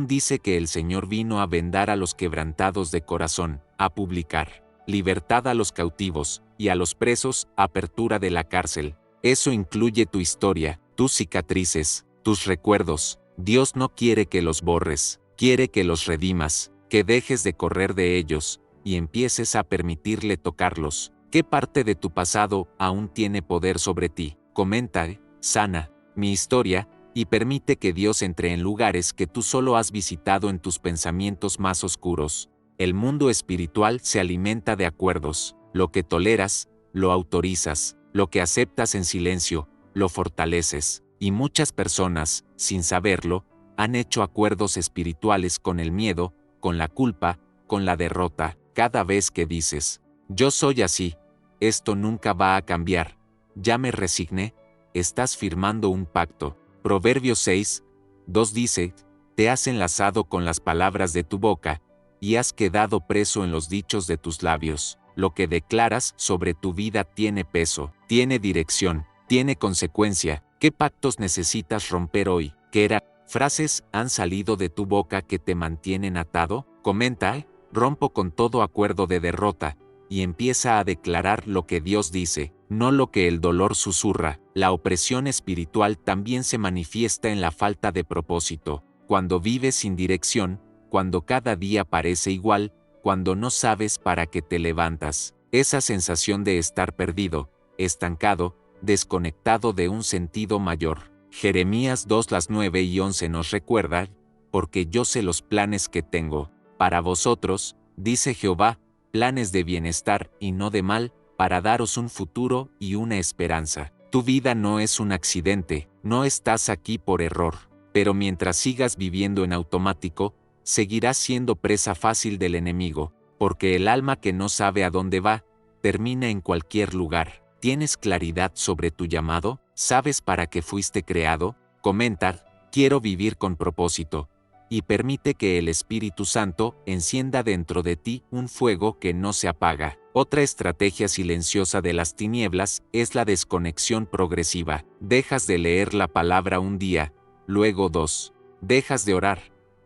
S1: dice que el Señor vino a vendar a los quebrantados de corazón, a publicar libertad a los cautivos, y a los presos apertura de la cárcel. Eso incluye tu historia, tus cicatrices, tus recuerdos. Dios no quiere que los borres, quiere que los redimas, que dejes de correr de ellos, y empieces a permitirle tocarlos. ¿Qué parte de tu pasado aún tiene poder sobre ti? Comenta: sana mi historia, y permite que Dios entre en lugares que tú solo has visitado en tus pensamientos más oscuros. El mundo espiritual se alimenta de acuerdos. Lo que toleras, lo autorizas; lo que aceptas en silencio, lo fortaleces. Y muchas personas, sin saberlo, han hecho acuerdos espirituales con el miedo, con la culpa, con la derrota. Cada vez que dices: yo soy así, esto nunca va a cambiar, ya me resigné, estás firmando un pacto. Proverbios 6:2 dice: te has enlazado con las palabras de tu boca, y has quedado preso en los dichos de tus labios. Lo que declaras sobre tu vida tiene peso, tiene dirección, tiene consecuencia. ¿Qué pactos necesitas romper hoy? ¿Qué ¿Frases han salido de tu boca que te mantienen atado? Comenta, rompo con todo acuerdo de derrota, y empieza a declarar lo que Dios dice, no lo que el dolor susurra. La opresión espiritual también se manifiesta en la falta de propósito, cuando vives sin dirección, cuando cada día parece igual, cuando no sabes para qué te levantas. Esa sensación de estar perdido, estancado, desconectado de un sentido mayor. Jeremías 2:9-11 nos recuerda, porque yo sé los planes que tengo para vosotros, dice Jehová, planes de bienestar y no de mal, para daros un futuro y una esperanza. Tu vida no es un accidente, no estás aquí por error, pero mientras sigas viviendo en automático, seguirás siendo presa fácil del enemigo, porque el alma que no sabe a dónde va, termina en cualquier lugar. ¿Tienes claridad sobre tu llamado? ¿Sabes para qué fuiste creado? Comenta, quiero vivir con propósito. Y permite que el Espíritu Santo encienda dentro de ti un fuego que no se apaga. Otra estrategia silenciosa de las tinieblas es la desconexión progresiva. Dejas de leer la palabra un día, luego dos. Dejas de orar,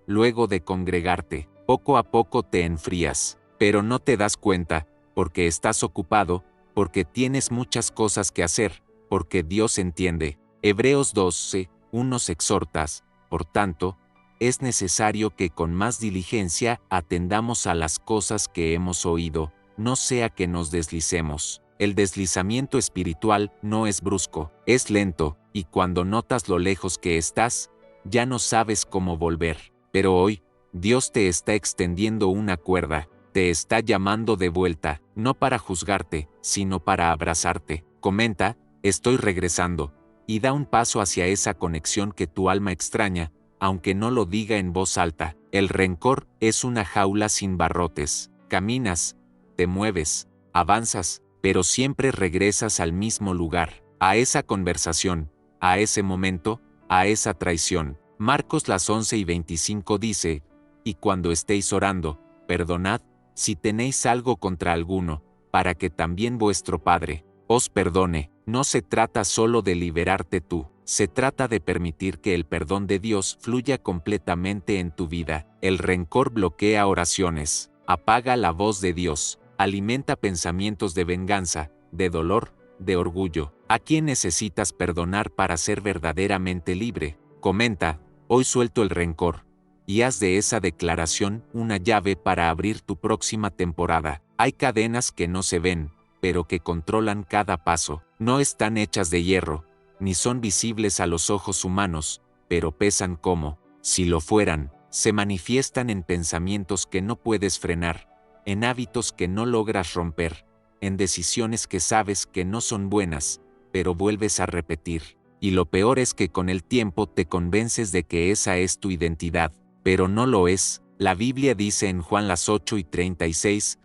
S1: luego de congregarte. Poco a poco te enfrías, pero no te das cuenta, porque estás ocupado, porque tienes muchas cosas que hacer, porque Dios entiende. Hebreos 12:1 nos exhortas, por tanto, es necesario que con más diligencia atendamos a las cosas que hemos oído, no sea que nos deslicemos. El deslizamiento espiritual no es brusco, es lento, y cuando notas lo lejos que estás, ya no sabes cómo volver. Pero hoy, Dios te está extendiendo una cuerda, te está llamando de vuelta, no para juzgarte, sino para abrazarte. Comenta, estoy regresando, y da un paso hacia esa conexión que tu alma extraña, aunque no lo diga en voz alta. El rencor es una jaula sin barrotes. Caminas, te mueves, avanzas, pero siempre regresas al mismo lugar, a esa conversación, a ese momento, a esa traición. Marcos 11:25 dice, y cuando estéis orando, perdonad, si tenéis algo contra alguno, para que también vuestro Padre os perdone. No se trata solo de liberarte tú, se trata de permitir que el perdón de Dios fluya completamente en tu vida. El rencor bloquea oraciones, apaga la voz de Dios, alimenta pensamientos de venganza, de dolor, de orgullo. ¿A quién necesitas perdonar para ser verdaderamente libre? Comenta, hoy suelto el rencor, y haz de esa declaración una llave para abrir tu próxima temporada. Hay cadenas que no se ven, pero que controlan cada paso. No están hechas de hierro, ni son visibles a los ojos humanos, pero pesan como, si lo fueran. Se manifiestan en pensamientos que no puedes frenar, en hábitos que no logras romper, en decisiones que sabes que no son buenas, pero vuelves a repetir. Y lo peor es que con el tiempo te convences de que esa es tu identidad, pero no lo es. La Biblia dice en Juan 8:36,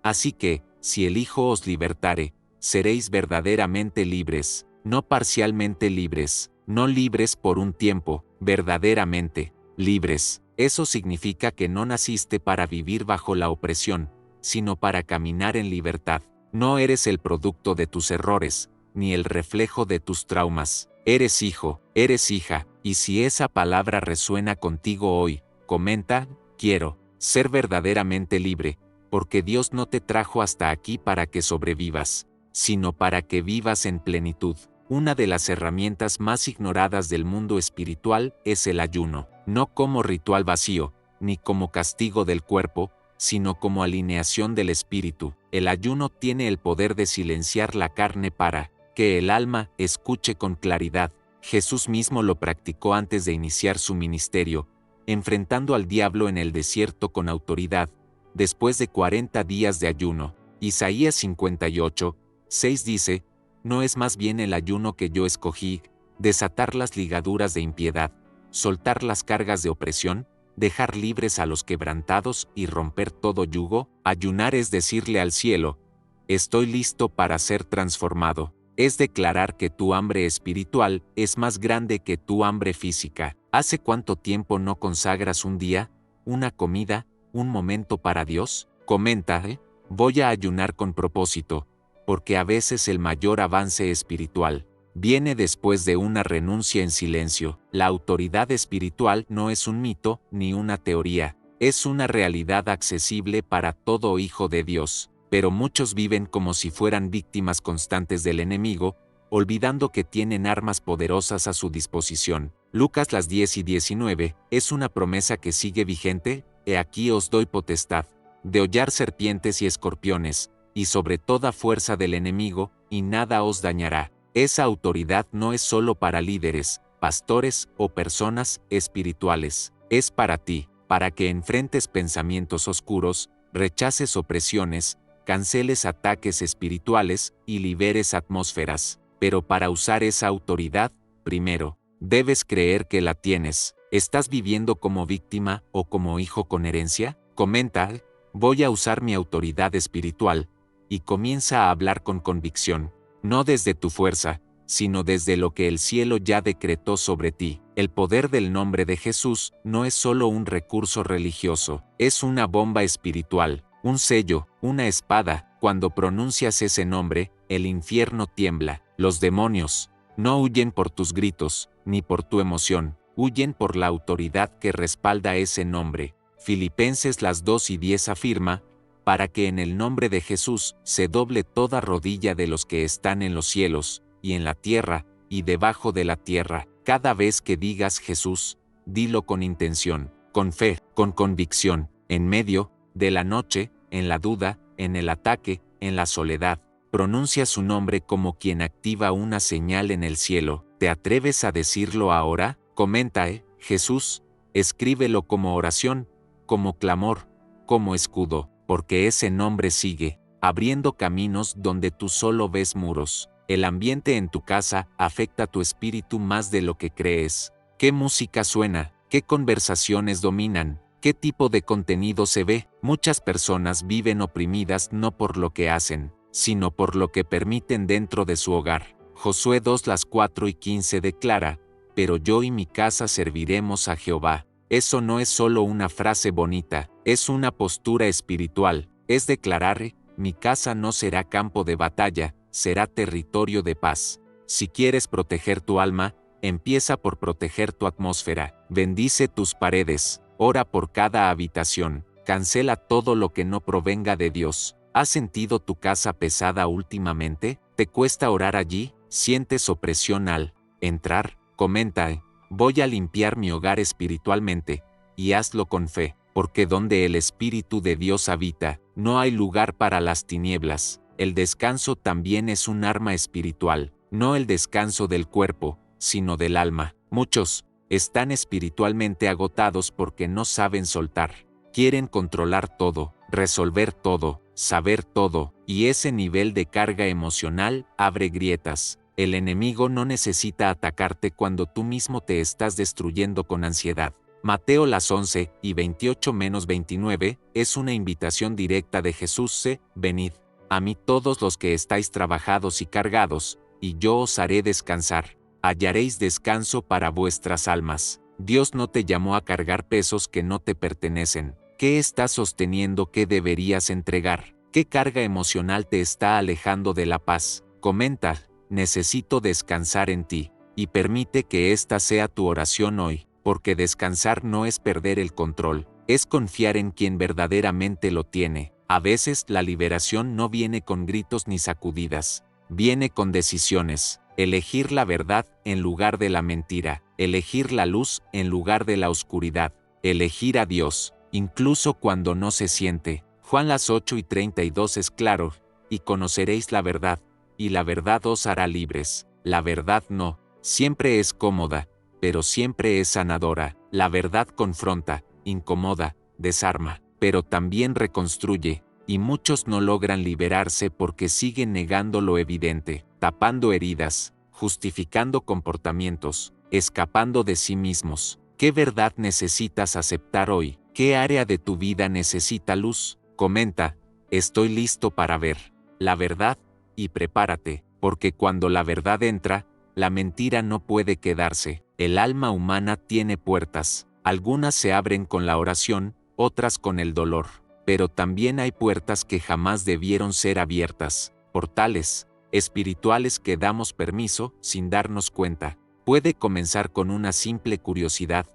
S1: así que, si el Hijo os libertare, seréis verdaderamente libres, no parcialmente libres, no libres por un tiempo, verdaderamente libres. Eso significa que no naciste para vivir bajo la opresión, sino para caminar en libertad. No eres el producto de tus errores, ni el reflejo de tus traumas. Eres hijo, eres hija, y si esa palabra resuena contigo hoy, comenta, quiero ser verdaderamente libre, porque Dios no te trajo hasta aquí para que sobrevivas, sino para que vivas en plenitud. Una de las herramientas más ignoradas del mundo espiritual es el ayuno, no como ritual vacío, ni como castigo del cuerpo, sino como alineación del espíritu. El ayuno tiene el poder de silenciar la carne para que el alma escuche con claridad. Jesús mismo lo practicó antes de iniciar su ministerio, enfrentando al diablo en el desierto con autoridad, después de 40 días de ayuno. Isaías 58:6 dice, ¿no es más bien el ayuno que yo escogí, desatar las ligaduras de impiedad, soltar las cargas de opresión, dejar libres a los quebrantados y romper todo yugo? Ayunar es decirle al cielo, estoy listo para ser transformado. Es declarar que tu hambre espiritual es más grande que tu hambre física. ¿Hace cuánto tiempo no consagras un día, una comida, un momento para Dios? Comenta, voy a ayunar con propósito, porque a veces el mayor avance espiritual viene después de una renuncia en silencio. La autoridad espiritual no es un mito ni una teoría, es una realidad accesible para todo hijo de Dios, pero muchos viven como si fueran víctimas constantes del enemigo, olvidando que tienen armas poderosas a su disposición. Lucas 10:19 es una promesa que sigue vigente: he aquí os doy potestad de hollar serpientes y escorpiones, y sobre toda fuerza del enemigo, y nada os dañará. Esa autoridad no es solo para líderes, pastores o personas espirituales, es para ti, para que enfrentes pensamientos oscuros, rechaces opresiones, canceles ataques espirituales y liberes atmósferas. Pero para usar esa autoridad, primero, debes creer que la tienes. ¿Estás viviendo como víctima o como hijo con herencia? Comenta: voy a usar mi autoridad espiritual, y comienza a hablar con convicción, no desde tu fuerza, sino desde lo que el cielo ya decretó sobre ti. El poder del nombre de Jesús no es solo un recurso religioso, es una bomba espiritual, un sello, una espada. Cuando pronuncias ese nombre, el infierno tiembla. Los demonios no huyen por tus gritos, ni por tu emoción, huyen por la autoridad que respalda ese nombre. Filipenses 2:10 afirma: para que en el nombre de Jesús se doble toda rodilla de los que están en los cielos, y en la tierra, y debajo de la tierra. Cada vez que digas Jesús, dilo con intención, con fe, con convicción, en medio de la noche, en la duda, en el ataque, en la soledad. Pronuncia su nombre como quien activa una señal en el cielo. ¿Te atreves a decirlo ahora? Comenta: Jesús, escríbelo como oración, como clamor, como escudo, porque ese nombre sigue abriendo caminos donde tú solo ves muros. El ambiente en tu casa afecta tu espíritu más de lo que crees. ¿Qué música suena? ¿Qué conversaciones dominan? ¿Qué tipo de contenido se ve? Muchas personas viven oprimidas no por lo que hacen, sino por lo que permiten dentro de su hogar. Josué 2:4-15 declara: pero yo y mi casa serviremos a Jehová. Eso no es solo una frase bonita, es una postura espiritual, es declarar: mi casa no será campo de batalla, será territorio de paz. Si quieres proteger tu alma, empieza por proteger tu atmósfera. Bendice tus paredes, ora por cada habitación, cancela todo lo que no provenga de Dios. ¿Has sentido tu casa pesada últimamente? ¿Te cuesta orar allí? ¿Sientes opresión al entrar? Comenta: voy a limpiar mi hogar espiritualmente, y hazlo con fe, porque donde el Espíritu de Dios habita, no hay lugar para las tinieblas. El descanso también es un arma espiritual, no el descanso del cuerpo, sino del alma. Muchos están espiritualmente agotados porque no saben soltar. Quieren controlar todo, resolver todo, saber todo, y ese nivel de carga emocional abre grietas. El enemigo no necesita atacarte cuando tú mismo te estás destruyendo con ansiedad. Mateo 11:28-29 es una invitación directa de Jesús: venid a mí todos los que estáis trabajados y cargados, y yo os haré descansar. Hallaréis descanso para vuestras almas. Dios no te llamó a cargar pesos que no te pertenecen. ¿Qué estás sosteniendo que deberías entregar? ¿Qué carga emocional te está alejando de la paz? Comenta: necesito descansar en ti, y permite que esta sea tu oración hoy, porque descansar no es perder el control, es confiar en quien verdaderamente lo tiene. A veces la liberación no viene con gritos ni sacudidas, viene con decisiones. Elegir la verdad en lugar de la mentira, elegir la luz en lugar de la oscuridad, elegir a Dios, incluso cuando no se siente. Juan 8:32 es claro: y conoceréis la verdad, y la verdad os hará libres. La verdad no siempre es cómoda, pero siempre es sanadora. La verdad confronta, incomoda, desarma, pero también reconstruye, y muchos no logran liberarse porque siguen negando lo evidente, tapando heridas, justificando comportamientos, escapando de sí mismos. ¿Qué verdad necesitas aceptar hoy? ¿Qué área de tu vida necesita luz? Comenta: estoy listo para ver la verdad, y prepárate, porque cuando la verdad entra, la mentira no puede quedarse. El alma humana tiene puertas, algunas se abren con la oración, otras con el dolor, pero también hay puertas que jamás debieron ser abiertas, portales espirituales que damos permiso sin darnos cuenta. Puede comenzar con una simple curiosidad,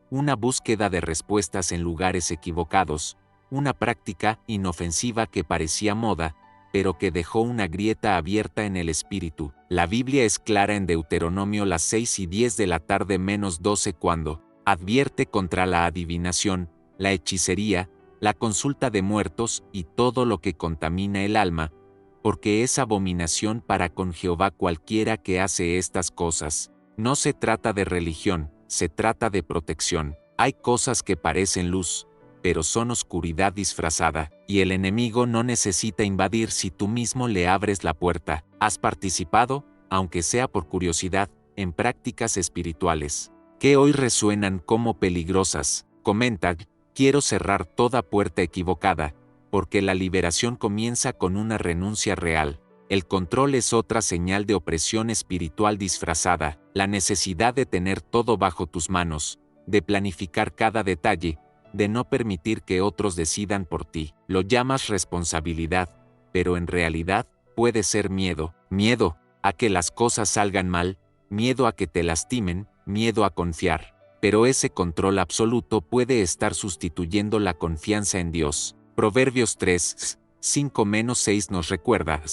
S1: una búsqueda de respuestas en lugares equivocados, una práctica inofensiva que parecía moda, pero que dejó una grieta abierta en el espíritu. La Biblia es clara en Deuteronomio las 6:10 de la tarde menos 12 cuando advierte contra la adivinación, la hechicería, la consulta de muertos y todo lo que contamina el alma, porque es abominación para con Jehová cualquiera que hace estas cosas. No se trata de religión, se trata de protección. Hay cosas que parecen luz, pero son oscuridad disfrazada, y el enemigo no necesita invadir si tú mismo le abres la puerta. ¿Has participado, aunque sea por curiosidad, en prácticas espirituales que hoy resuenan como peligrosas? Comenta: quiero cerrar toda puerta equivocada, porque la liberación comienza con una renuncia real. El control es otra señal de opresión espiritual disfrazada, la necesidad de tener todo bajo tus manos, de planificar cada detalle, de no permitir que otros decidan por ti. Lo llamas responsabilidad, pero en realidad puede ser miedo. Miedo a que las cosas salgan mal, miedo a que te lastimen, miedo a confiar. Pero ese control absoluto puede estar sustituyendo la confianza en Dios. Proverbios 3, 5-6 nos recuerda: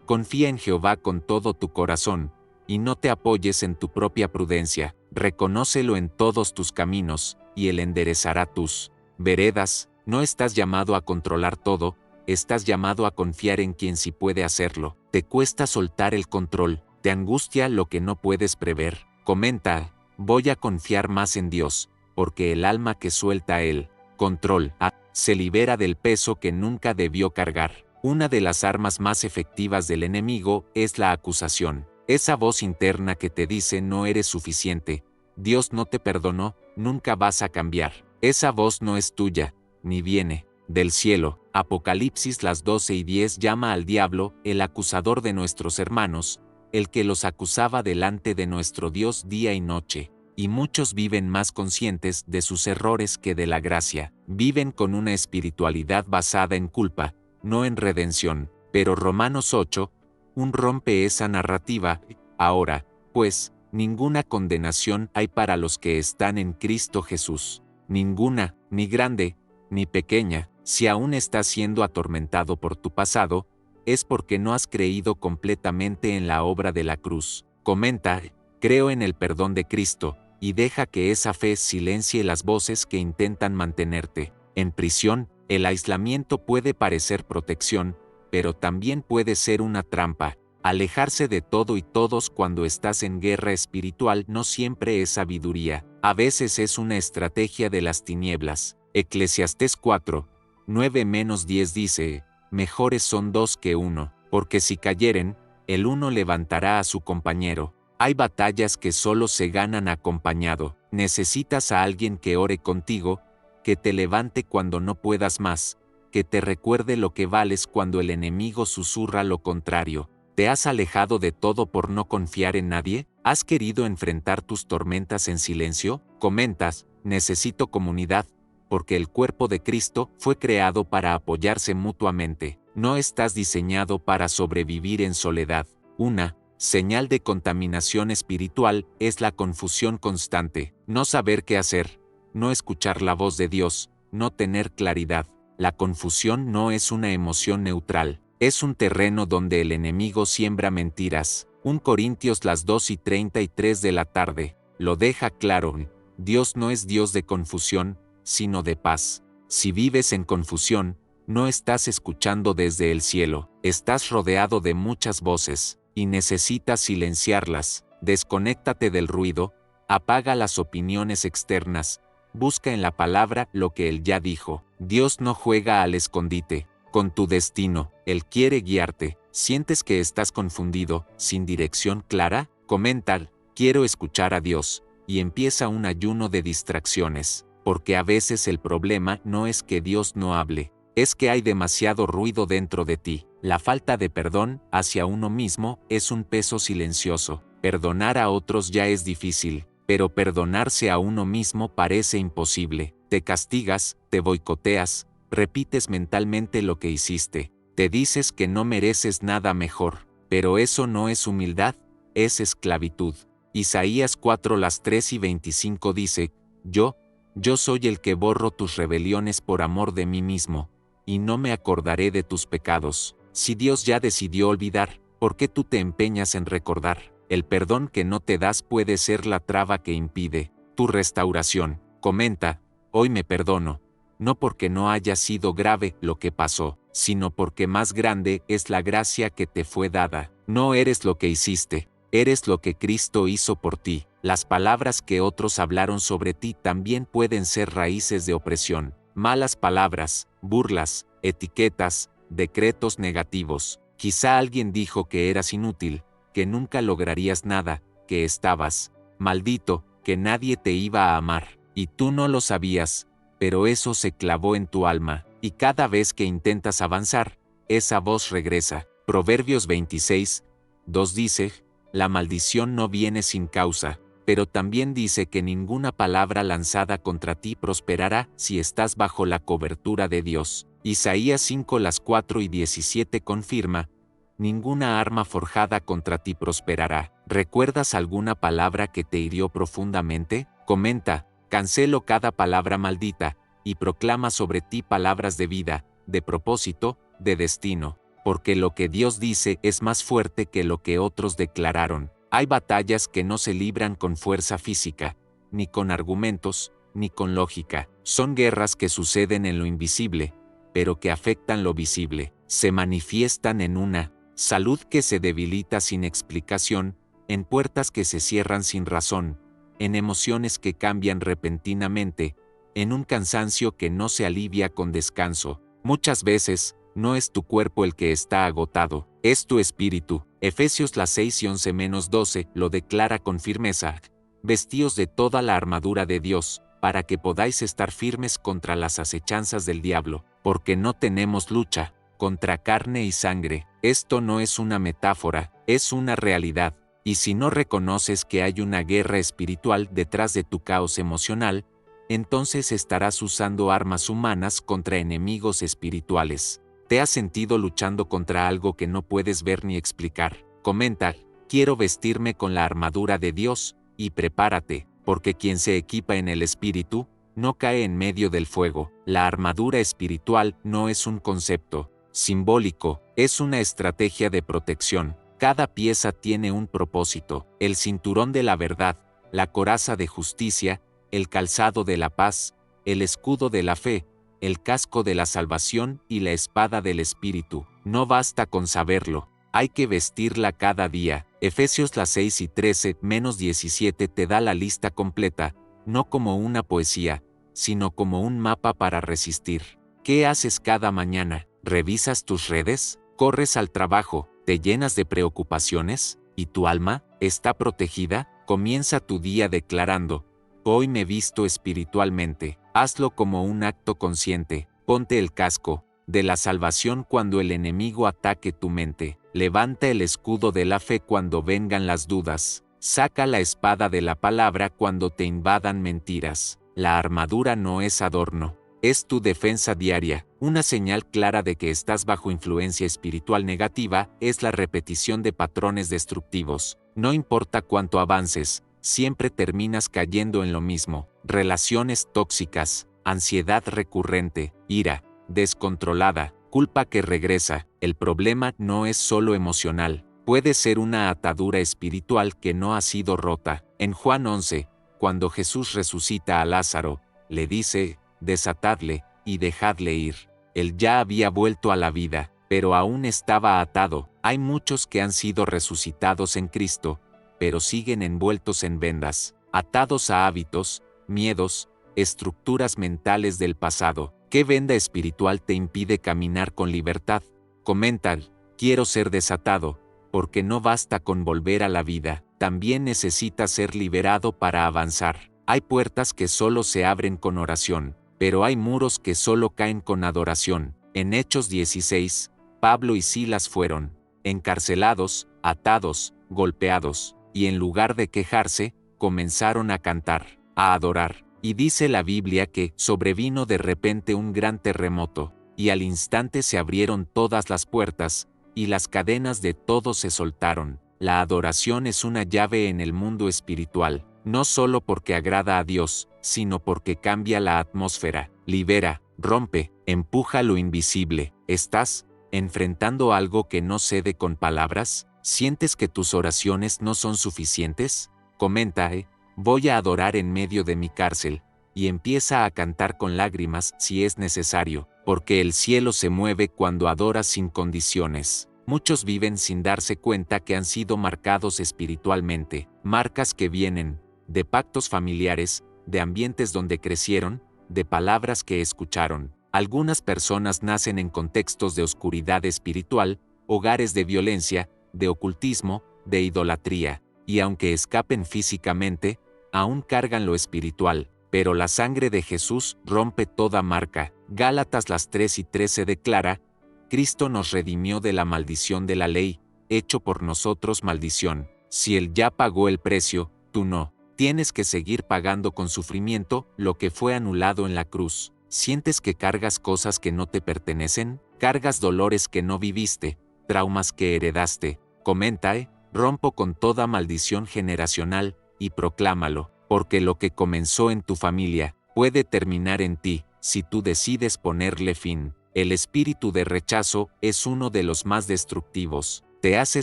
S1: confía en Jehová con todo tu corazón, y no te apoyes en tu propia prudencia. Reconócelo en todos tus caminos, y Él enderezará tus veredas. No estás llamado a controlar todo, estás llamado a confiar en quien sí puede hacerlo. Te cuesta soltar el control, te angustia lo que no puedes prever. Comenta: voy a confiar más en Dios, porque el alma que suelta el control se libera del peso que nunca debió cargar. Una de las armas más efectivas del enemigo es la acusación. Esa voz interna que te dice no eres suficiente, Dios no te perdonó, nunca vas a cambiar. Esa voz no es tuya, ni viene del cielo. Apocalipsis las 12:10 llama al diablo el acusador de nuestros hermanos, el que los acusaba delante de nuestro Dios día y noche. Y muchos viven más conscientes de sus errores que de la gracia. Viven con una espiritualidad basada en culpa, no en redención. Pero Romanos 8:1 rompe esa narrativa. Ahora, pues, ninguna condenación hay para los que están en Cristo Jesús. Ninguna, ni grande, ni pequeña. Si aún estás siendo atormentado por tu pasado, es porque no has creído completamente en la obra de la cruz. Comenta: creo en el perdón de Cristo, y deja que esa fe silencie las voces que intentan mantenerte en prisión. El aislamiento puede parecer protección, pero también puede ser una trampa. Alejarse de todo y todos cuando estás en guerra espiritual no siempre es sabiduría, a veces es una estrategia de las tinieblas. Eclesiastés 4:9-10 dice: mejores son dos que uno, porque si cayeren, el uno levantará a su compañero. Hay batallas que solo se ganan acompañado. Necesitas a alguien que ore contigo, que te levante cuando no puedas más, que te recuerde lo que vales cuando el enemigo susurra lo contrario. ¿Te has alejado de todo por no confiar en nadie? ¿Has querido enfrentar tus tormentas en silencio? Comentas: necesito comunidad, porque el cuerpo de Cristo fue creado para apoyarse mutuamente. No estás diseñado para sobrevivir en soledad. Una señal de contaminación espiritual es la confusión constante, no saber qué hacer, no escuchar la voz de Dios, no tener claridad. La confusión no es una emoción neutral, es un terreno donde el enemigo siembra mentiras. 1 Corintios las 2:33 de la tarde lo deja claro: Dios no es Dios de confusión, sino de paz. Si vives en confusión, no estás escuchando desde el cielo, estás rodeado de muchas voces, y necesitas silenciarlas. Desconéctate del ruido, apaga las opiniones externas, busca en la palabra lo que Él ya dijo. Dios no juega al escondite con tu destino, Él quiere guiarte. ¿Sientes que estás confundido, sin dirección clara? Comenta: quiero escuchar a Dios, y empieza un ayuno de distracciones, porque a veces el problema no es que Dios no hable, es que hay demasiado ruido dentro de ti. La falta de perdón hacia uno mismo es un peso silencioso. Perdonar a otros ya es difícil, pero perdonarse a uno mismo parece imposible. Te castigas, te boicoteas, repites mentalmente lo que hiciste, te dices que no mereces nada mejor. Pero eso no es humildad, es esclavitud. Isaías 4:3-25 dice, Yo soy el que borro tus rebeliones por amor de mí mismo, y no me acordaré de tus pecados. Si Dios ya decidió olvidar, ¿por qué tú te empeñas en recordar? El perdón que no te das puede ser la traba que impide tu restauración. Comenta, hoy me perdono, no porque no haya sido grave lo que pasó, sino porque más grande es la gracia que te fue dada. No eres lo que hiciste, eres lo que Cristo hizo por ti. Las palabras que otros hablaron sobre ti también pueden ser raíces de opresión. Malas palabras, burlas, etiquetas, decretos negativos. Quizá alguien dijo que eras inútil, que nunca lograrías nada, que estabas maldito, que nadie te iba a amar, y tú no lo sabías, pero eso se clavó en tu alma, y cada vez que intentas avanzar, esa voz regresa. Proverbios 26:2 dice, la maldición no viene sin causa, pero también dice que ninguna palabra lanzada contra ti prosperará si estás bajo la cobertura de Dios. Isaías 5:4-17 confirma, ninguna arma forjada contra ti prosperará. ¿Recuerdas alguna palabra que te hirió profundamente? Comenta, cancelo cada palabra maldita, y proclama sobre ti palabras de vida, de propósito, de destino, porque lo que Dios dice es más fuerte que lo que otros declararon. Hay batallas que no se libran con fuerza física, ni con argumentos, ni con lógica. Son guerras que suceden en lo invisible, pero que afectan lo visible. Se manifiestan en una salud que se debilita sin explicación, en puertas que se cierran sin razón, en emociones que cambian repentinamente, en un cansancio que no se alivia con descanso. Muchas veces, no es tu cuerpo el que está agotado, es tu espíritu. Efesios 6:11-12 lo declara con firmeza. Vestíos de toda la armadura de Dios, para que podáis estar firmes contra las acechanzas del diablo, porque no tenemos lucha contra carne y sangre. Esto no es una metáfora, es una realidad. Y si no reconoces que hay una guerra espiritual detrás de tu caos emocional, entonces estarás usando armas humanas contra enemigos espirituales. ¿Te has sentido luchando contra algo que no puedes ver ni explicar? Comenta, quiero vestirme con la armadura de Dios, y prepárate, porque quien se equipa en el espíritu, no cae en medio del fuego. La armadura espiritual no es un concepto simbólico, es una estrategia de protección. Cada pieza tiene un propósito: el cinturón de la verdad, la coraza de justicia, el calzado de la paz, el escudo de la fe, el casco de la salvación y la espada del Espíritu. No basta con saberlo, hay que vestirla cada día. Efesios 6:13-17 te da la lista completa, no como una poesía, sino como un mapa para resistir. ¿Qué haces cada mañana? ¿Revisas tus redes? ¿Corres al trabajo? ¿Te llenas de preocupaciones? ¿Y tu alma está protegida? Comienza tu día declarando, hoy me visto espiritualmente. Hazlo como un acto consciente. Ponte el casco de la salvación cuando el enemigo ataque tu mente. Levanta el escudo de la fe cuando vengan las dudas. Saca la espada de la palabra cuando te invadan mentiras. La armadura no es adorno, es tu defensa diaria. Una señal clara de que estás bajo influencia espiritual negativa es la repetición de patrones destructivos. No importa cuánto avances, siempre terminas cayendo en lo mismo. Relaciones tóxicas, ansiedad recurrente, ira descontrolada, culpa que regresa. El problema no es solo emocional, puede ser una atadura espiritual que no ha sido rota. En Juan 11, cuando Jesús resucita a Lázaro, le dice, desatadle y dejadle ir. Él ya había vuelto a la vida, pero aún estaba atado. Hay muchos que han sido resucitados en Cristo, pero siguen envueltos en vendas, atados a hábitos, miedos, estructuras mentales del pasado. ¿Qué venda espiritual te impide caminar con libertad? Comenta, quiero ser desatado, porque no basta con volver a la vida, también necesitas ser liberado para avanzar. Hay puertas que solo se abren con oración, pero hay muros que solo caen con adoración. En Hechos 16, Pablo y Silas fueron encarcelados, atados, golpeados, y en lugar de quejarse, comenzaron a cantar, a adorar. Y dice la Biblia que sobrevino de repente un gran terremoto, y al instante se abrieron todas las puertas, y las cadenas de todos se soltaron. La adoración es una llave en el mundo espiritual, no solo porque agrada a Dios, sino porque cambia la atmósfera, libera, rompe, empuja lo invisible. ¿Estás enfrentando algo que no cede con palabras? ¿Sientes que tus oraciones no son suficientes? Comenta, voy a adorar en medio de mi cárcel, y empieza a cantar con lágrimas si es necesario, porque el cielo se mueve cuando adoras sin condiciones. Muchos viven sin darse cuenta que han sido marcados espiritualmente, marcas que vienen de pactos familiares, de ambientes donde crecieron, de palabras que escucharon. Algunas personas nacen en contextos de oscuridad espiritual, hogares de violencia, de ocultismo, de idolatría, y aunque escapen físicamente, aún cargan lo espiritual. Pero la sangre de Jesús rompe toda marca. Gálatas las 3:13 declara: Cristo nos redimió de la maldición de la ley, hecho por nosotros maldición. Si Él ya pagó el precio, tú no. Tienes que seguir pagando con sufrimiento lo que fue anulado en la cruz. ¿Sientes que cargas cosas que no te pertenecen? ¿Cargas dolores que no viviste, traumas que heredaste? Comenta, rompo con toda maldición generacional, y proclámalo, porque lo que comenzó en tu familia, puede terminar en ti, si tú decides ponerle fin. El espíritu de rechazo es uno de los más destructivos. Te hace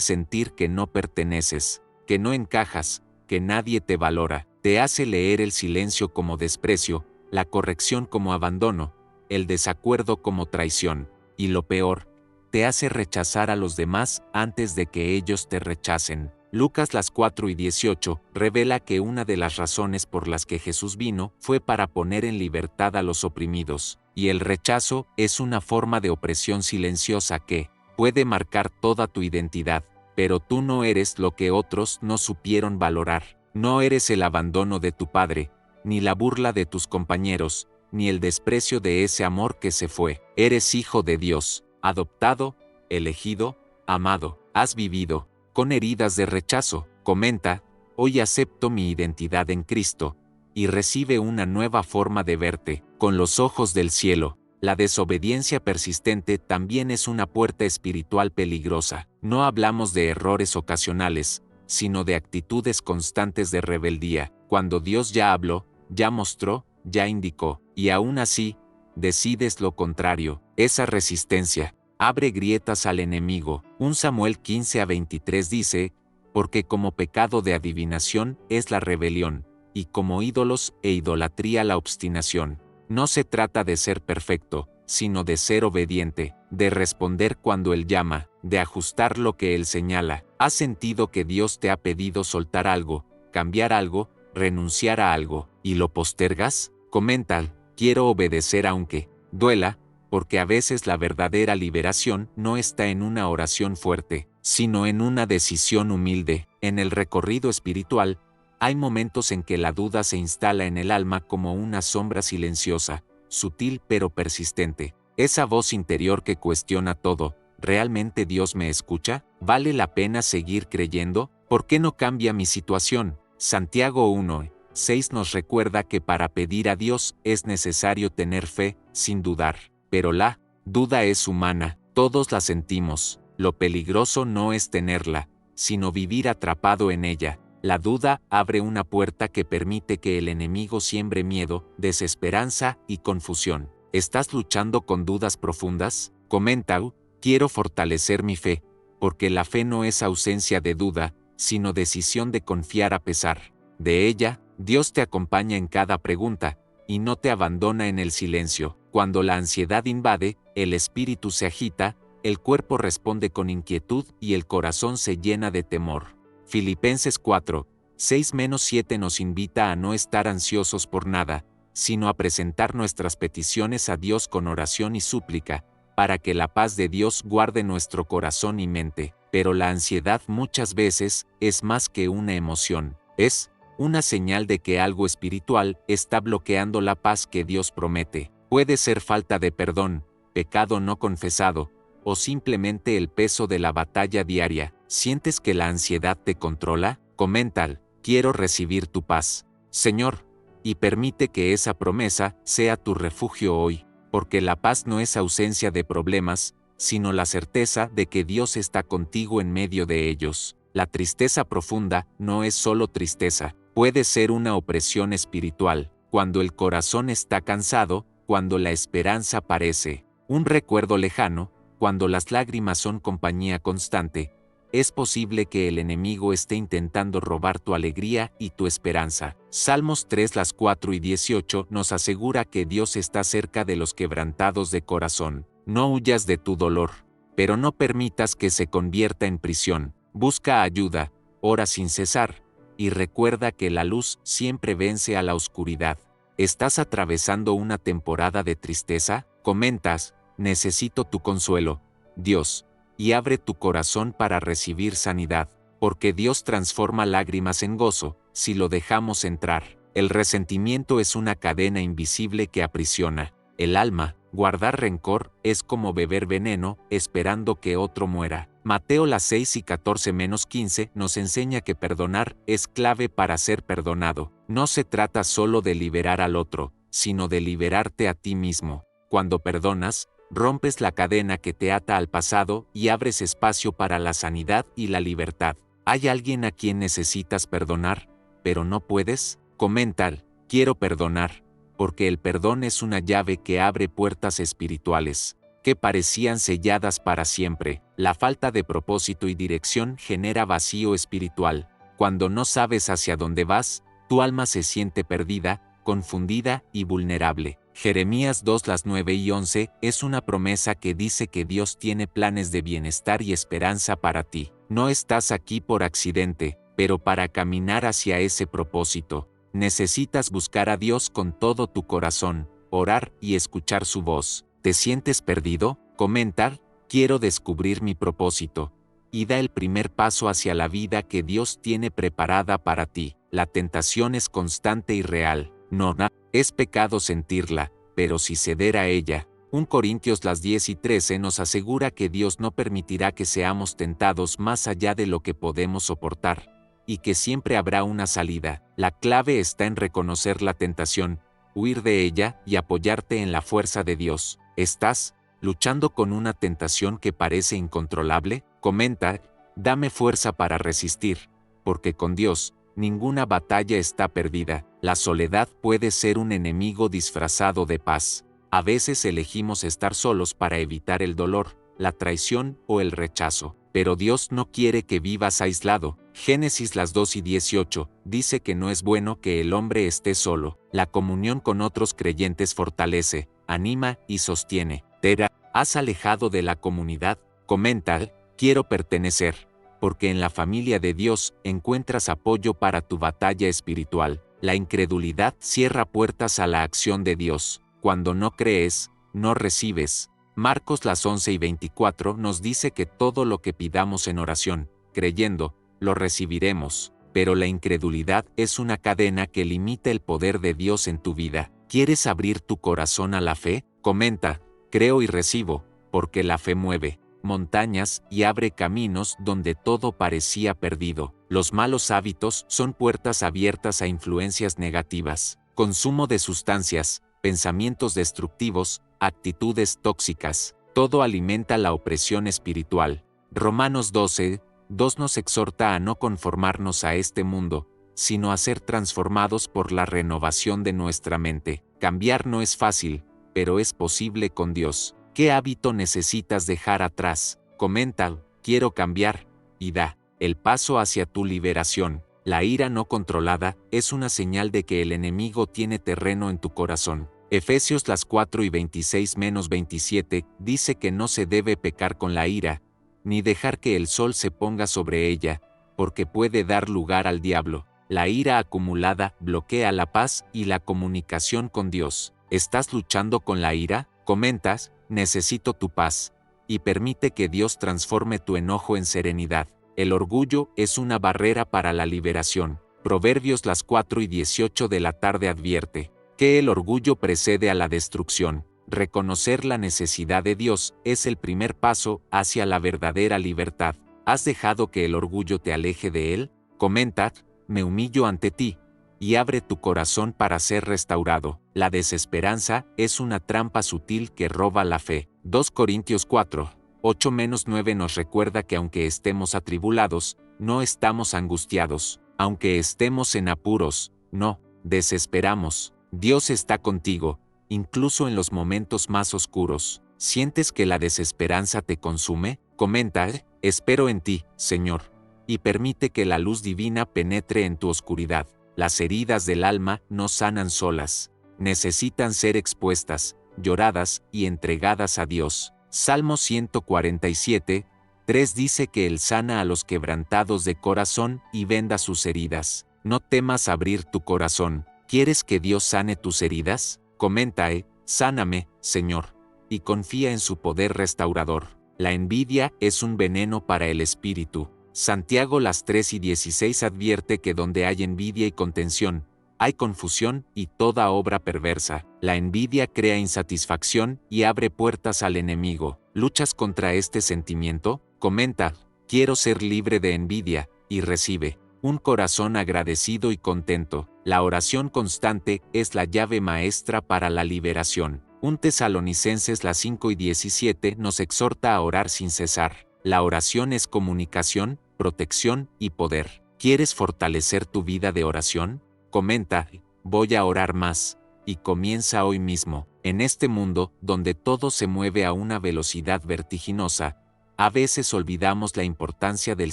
S1: sentir que no perteneces, que no encajas, que nadie te valora. Te hace leer el silencio como desprecio, la corrección como abandono, el desacuerdo como traición. Y lo peor, te hace rechazar a los demás antes de que ellos te rechacen. Lucas las 4:18 revela que una de las razones por las que Jesús vino fue para poner en libertad a los oprimidos, y el rechazo es una forma de opresión silenciosa que puede marcar toda tu identidad, pero tú no eres lo que otros no supieron valorar. No eres el abandono de tu padre, ni la burla de tus compañeros, ni el desprecio de ese amor que se fue. Eres hijo de Dios, adoptado, elegido, amado. Has vivido con heridas de rechazo. Comenta, hoy acepto mi identidad en Cristo, y recibe una nueva forma de verte, con los ojos del cielo. La desobediencia persistente también es una puerta espiritual peligrosa. No hablamos de errores ocasionales, sino de actitudes constantes de rebeldía. Cuando Dios ya habló, ya mostró, ya indicó, y aún así, decides lo contrario. Esa resistencia abre grietas al enemigo. 1 Samuel 15:23 dice: porque como pecado de adivinación es la rebelión, y como ídolos e idolatría la obstinación. No se trata de ser perfecto, sino de ser obediente, de responder cuando Él llama, de ajustar lo que Él señala. ¿Has sentido que Dios te ha pedido soltar algo, cambiar algo, renunciar a algo, y lo postergas? Comenta, quiero obedecer aunque duela, porque a veces la verdadera liberación no está en una oración fuerte, sino en una decisión humilde. En el recorrido espiritual, hay momentos en que la duda se instala en el alma como una sombra silenciosa, sutil pero persistente. Esa voz interior que cuestiona todo: ¿realmente Dios me escucha? ¿Vale la pena seguir creyendo? ¿Por qué no cambia mi situación? Santiago 1:6 nos recuerda que para pedir a Dios es necesario tener fe, sin dudar. Pero la duda es humana, todos la sentimos. Lo peligroso no es tenerla, sino vivir atrapado en ella. La duda abre una puerta que permite que el enemigo siembre miedo, desesperanza y confusión. ¿Estás luchando con dudas profundas? Comenta, quiero fortalecer mi fe, porque la fe no es ausencia de duda, sino decisión de confiar a pesar de ella. Dios te acompaña en cada pregunta, y no te abandona en el silencio. Cuando la ansiedad invade, el espíritu se agita, el cuerpo responde con inquietud y el corazón se llena de temor. Filipenses 4:6-7 nos invita a no estar ansiosos por nada, sino a presentar nuestras peticiones a Dios con oración y súplica, para que la paz de Dios guarde nuestro corazón y mente. Pero la ansiedad muchas veces es más que una emoción, es una señal de que algo espiritual está bloqueando la paz que Dios promete. Puede ser falta de perdón, pecado no confesado, o simplemente el peso de la batalla diaria. ¿Sientes que la ansiedad te controla? Comenta, quiero recibir tu paz, Señor, y permite que esa promesa sea tu refugio hoy, porque la paz no es ausencia de problemas, sino la certeza de que Dios está contigo en medio de ellos. La tristeza profunda no es solo tristeza, puede ser una opresión espiritual, cuando el corazón está cansado, cuando la esperanza parece un recuerdo lejano, cuando las lágrimas son compañía constante. Es posible que el enemigo esté intentando robar tu alegría y tu esperanza. Salmos 3, 4 y 18 nos asegura que Dios está cerca de los quebrantados de corazón. No huyas de tu dolor, pero no permitas que se convierta en prisión. Busca ayuda, ora sin cesar, y recuerda que la luz siempre vence a la oscuridad. ¿Estás atravesando una temporada de tristeza? Comentas, necesito tu consuelo, Dios, y abre tu corazón para recibir sanidad, porque Dios transforma lágrimas en gozo, si lo dejamos entrar. El resentimiento es una cadena invisible que aprisiona el alma. Guardar rencor es como beber veneno, esperando que otro muera. Mateo 6 y 14-15 nos enseña que perdonar es clave para ser perdonado. No se trata solo de liberar al otro, sino de liberarte a ti mismo. Cuando perdonas, rompes la cadena que te ata al pasado y abres espacio para la sanidad y la libertad. ¿Hay alguien a quien necesitas perdonar, pero no puedes? Comenta, quiero perdonar, porque el perdón es una llave que abre puertas espirituales que parecían selladas para siempre. La falta de propósito y dirección genera vacío espiritual. Cuando no sabes hacia dónde vas, tu alma se siente perdida, confundida y vulnerable. Jeremías 2, 9 y 11 es una promesa que dice que Dios tiene planes de bienestar y esperanza para ti. No estás aquí por accidente, pero para caminar hacia ese propósito. Necesitas buscar a Dios con todo tu corazón, orar y escuchar su voz. ¿Te sientes perdido? Comenta, quiero descubrir mi propósito. Y da el primer paso hacia la vida que Dios tiene preparada para ti. La tentación es constante y real. No es pecado sentirla, pero si ceder a ella. 1 Corintios 10 y 13 nos asegura que Dios no permitirá que seamos tentados más allá de lo que podemos soportar, y que siempre habrá una salida. La clave está en reconocer la tentación, huir de ella y apoyarte en la fuerza de Dios. ¿Estás luchando con una tentación que parece incontrolable? Comenta, dame fuerza para resistir, porque con Dios, ninguna batalla está perdida. La soledad puede ser un enemigo disfrazado de paz. A veces elegimos estar solos para evitar el dolor, la traición o el rechazo. Pero Dios no quiere que vivas aislado. Génesis 2 y 18 dice que no es bueno que el hombre esté solo. La comunión con otros creyentes fortalece, anima y sostiene. ¿Te has alejado de la comunidad? Comenta, quiero pertenecer, porque en la familia de Dios encuentras apoyo para tu batalla espiritual. La incredulidad cierra puertas a la acción de Dios. Cuando no crees, no recibes. Marcos 11 y 24 nos dice que todo lo que pidamos en oración, creyendo, lo recibiremos, pero la incredulidad es una cadena que limita el poder de Dios en tu vida. ¿Quieres abrir tu corazón a la fe? Comenta, creo y recibo, porque la fe mueve montañas y abre caminos donde todo parecía perdido. Los malos hábitos son puertas abiertas a influencias negativas, consumo de sustancias, pensamientos destructivos, actitudes tóxicas. Todo alimenta la opresión espiritual. Romanos 12, 2 nos exhorta a no conformarnos a este mundo, sino a ser transformados por la renovación de nuestra mente. Cambiar no es fácil, pero es posible con Dios. ¿Qué hábito necesitas dejar atrás? Comenta, quiero cambiar, y da el paso hacia tu liberación. La ira no controlada es una señal de que el enemigo tiene terreno en tu corazón. Efesios 4 y 26-27 dice que no se debe pecar con la ira, ni dejar que el sol se ponga sobre ella, porque puede dar lugar al diablo. La ira acumulada bloquea la paz y la comunicación con Dios. ¿Estás luchando con la ira? Comentas, necesito tu paz, y permite que Dios transforme tu enojo en serenidad. El orgullo es una barrera para la liberación. Proverbios 4 y 18 de la tarde advierte que el orgullo precede a la destrucción. Reconocer la necesidad de Dios es el primer paso hacia la verdadera libertad. ¿Has dejado que el orgullo te aleje de Él? Comenta, me humillo ante ti, y abre tu corazón para ser restaurado. La desesperanza es una trampa sutil que roba la fe. 2 Corintios 4, 8-9 nos recuerda que aunque estemos atribulados, no estamos angustiados. Aunque estemos en apuros, no desesperamos. Dios está contigo, incluso en los momentos más oscuros. ¿Sientes que la desesperanza te consume? Comenta, espero en ti, Señor, y permite que la luz divina penetre en tu oscuridad. Las heridas del alma no sanan solas. Necesitan ser expuestas, lloradas y entregadas a Dios. Salmo 147, 3 dice que Él sana a los quebrantados de corazón y venda sus heridas. No temas abrir tu corazón. ¿Quieres que Dios sane tus heridas? Comenta, sáname, Señor, y confía en su poder restaurador. La envidia es un veneno para el espíritu. Santiago 3:16 advierte que donde hay envidia y contención, hay confusión y toda obra perversa. La envidia crea insatisfacción y abre puertas al enemigo. ¿Luchas contra este sentimiento? Comenta, quiero ser libre de envidia, y recibe un corazón agradecido y contento. La oración constante es la llave maestra para la liberación. 1 Tesalonicenses 5:17 nos exhorta a orar sin cesar. La oración es comunicación, protección y poder. ¿Quieres fortalecer tu vida de oración? Comenta, voy a orar más, y comienza hoy mismo. En este mundo, donde todo se mueve a una velocidad vertiginosa, a veces olvidamos la importancia del